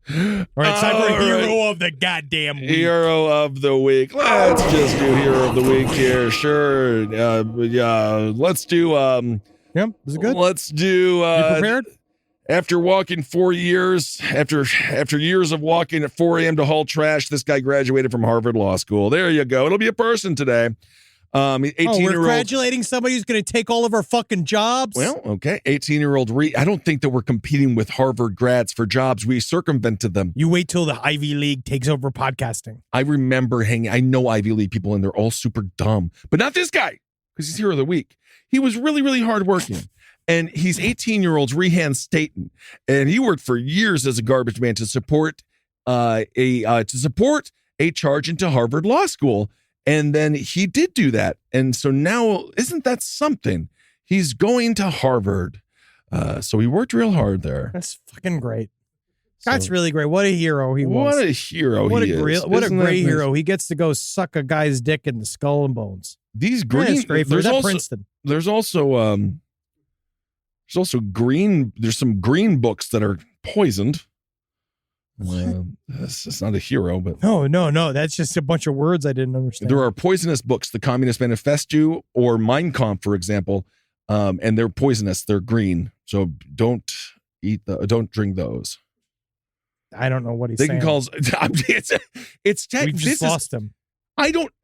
All right, it's time for Hero of the goddamn week.
Hero of the week. Let's just do Hero of the week here. Sure. Let's do.
Yeah, is it good?
Let's do.
You prepared?
After walking 4 years, after years of walking at 4 a.m. to haul trash, this guy graduated from Harvard Law School. There you go. It'll be a person today. 18-year-old.
We're congratulating somebody who's going to take all of our fucking jobs.
Well, okay. 18-year-old. I don't think that we're competing with Harvard grads for jobs. We circumvented them.
You wait till the Ivy League takes over podcasting.
I remember I know Ivy League people, and they're all super dumb. But not this guy, because he's Hero of the Week. He was really, really hardworking. And he's 18-year-old Rehan Staten. And he worked for years as a garbage man to support a charge into Harvard Law School. And then he did do that. And so now, isn't that something? He's going to Harvard. So he worked real hard there.
That's fucking great. That's really great. What a hero he was.
What a hero he is.
What a great hero. He gets to go suck a guy's dick in the skull and bones.
These green.
That's great. There's Princeton.
There's also green. There's some green books that are poisoned. It's not a hero, but
no. That's just a bunch of words I didn't understand.
There are poisonous books, the Communist Manifesto or Mein Kampf, for example, and they're poisonous. They're green, so don't drink those.
I don't know what he's saying.
They can call it's
we just lost him.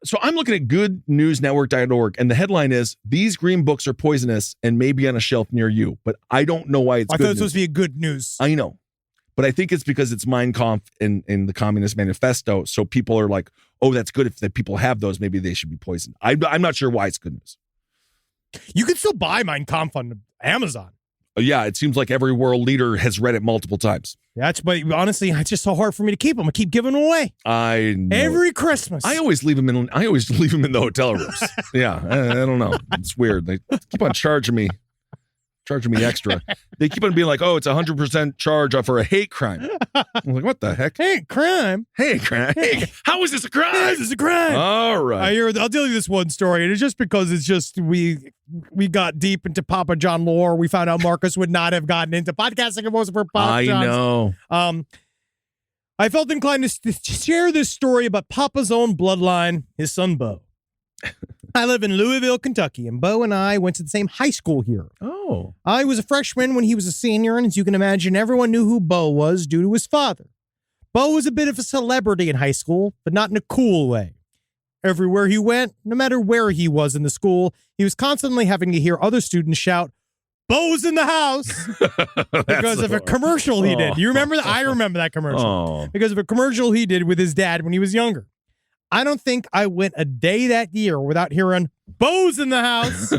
So I'm looking at goodnewsnetwork.org, and the headline is, "These green books are poisonous and may be on a shelf near you," but I don't know why it's
I
good
thought it was
news.
supposed to be a good news.
I know. But I think it's because it's Mein Kampf in the Communist Manifesto. So people are like, oh, that's good. If the people have those, maybe they should be poisoned. I'm not sure why it's good news.
You can still buy Mein Kampf on Amazon.
Yeah, it seems like every world leader has read it multiple times.
Yeah, but honestly, it's just so hard for me to keep them. I keep giving them away.
I know.
Every Christmas.
I always leave them in the hotel rooms. Yeah, I don't know. It's weird. They keep on charging me charging me extra. They keep on being like, oh, it's 100% charge for a hate crime. I'm like, what the heck?
Hate crime?
Hate crime? How is this a crime?
This is a crime.
All right.
I'll tell you this one story, and it's just because we got deep into Papa John lore. We found out Marcus would not have gotten into podcasting if it wasn't for Papa John's.
I know.
I felt inclined to share this story about Papa's own bloodline, his son, Bo. I live in Louisville, Kentucky, and Bo and I went to the same high school here.
Oh.
I was a freshman when he was a senior, and as you can imagine, everyone knew who Bo was due to his father. Bo was a bit of a celebrity in high school, but not in a cool way. Everywhere he went, no matter where he was in the school, he was constantly having to hear other students shout, "Bo's in the house," because of a commercial he did. You remember that? I remember that commercial. Because of a commercial he did with his dad when he was younger. I don't think I went a day that year without hearing "Bo's in the house."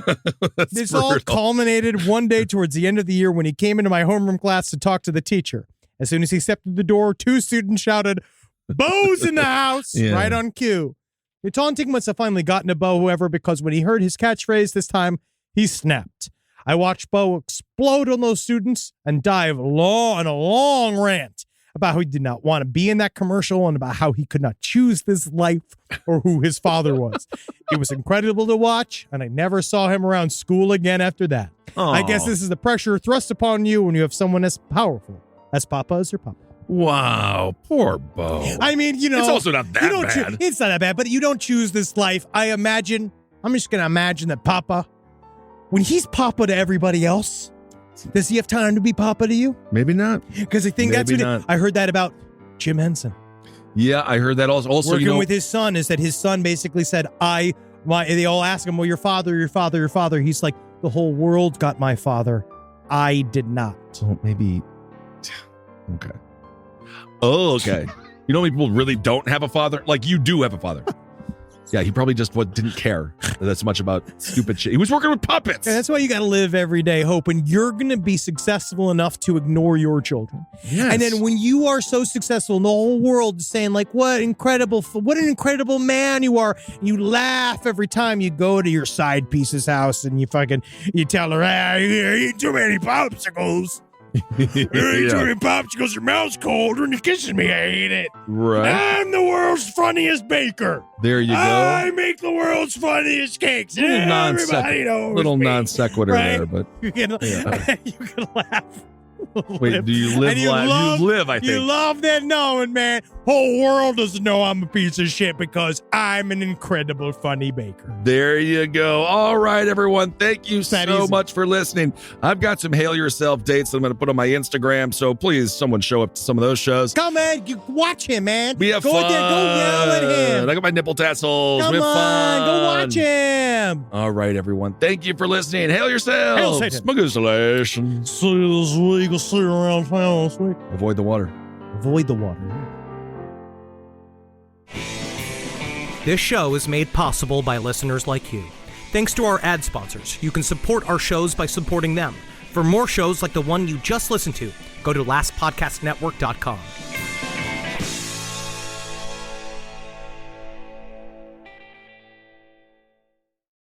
This all culminated one day towards the end of the year when he came into my homeroom class to talk to the teacher. As soon as he stepped through the door, 2 students shouted, "Bo's in the house," right on cue. The taunting must have finally gotten to Bo, however, because when he heard his catchphrase this time, he snapped. I watched Bo explode on those students and dive on a long rant about how he did not want to be in that commercial and about how he could not choose this life or who his father was. It was incredible to watch, and I never saw him around school again after that. I guess this is the pressure thrust upon you when you have someone as powerful as Papa is your Papa.
Wow, poor Bo.
I mean,
it's also not that bad.
It's not that bad, but you don't choose this life. I'm just going to imagine that Papa, when he's Papa to everybody else, does he have time to be Papa to you?
Maybe not.
Because I think that's what I heard that about Jim Henson.
Yeah, I heard that also.
Working with his son is that his son basically said, they all ask him, well, your father. He's like, the whole world got my father. I did not.
So maybe. Okay. Oh, okay. You know how many people really don't have a father? Like, you do have a father. Yeah, he probably just didn't care that's much about stupid shit. He was working with puppets.
Yeah, that's why you got to live every day hoping you're going to be successful enough to ignore your children.
Yes.
And then when you are so successful and the whole world is saying like, what an incredible man you are. You laugh every time you go to your side piece's house and you tell her, you eat too many popsicles. You eat too many popsicles, your mouth's cold when you're kissing me. I hate it.
Right.
I'm the world's funniest baker.
There you go.
I make the world's funniest cakes. Everybody knows
little
me.
non sequitur there, but
you can laugh.
Wait, do you live? You live, I think.
You love that knowing, man. Whole world doesn't know I'm a piece of shit because I'm an incredible funny baker.
There you go. All right, everyone. Thank you so much for listening. I've got some Hail Yourself dates that I'm going to put on my Instagram, so please, someone show up to some of those shows.
Come on, you watch him, man.
We have fun.
Go yell at him.
I got my nipple tassels.
Come on, go watch him.
All right, everyone. Thank you for listening. Hail yourself.
Hail Satan.
Maguzalation.
See you this week. I'll see you around town this week.
Avoid the water.
Avoid the water.
This show is made possible by listeners like you. Thanks to our ad sponsors, you can support our shows by supporting them. For more shows like the one you just listened to, go to lastpodcastnetwork.com.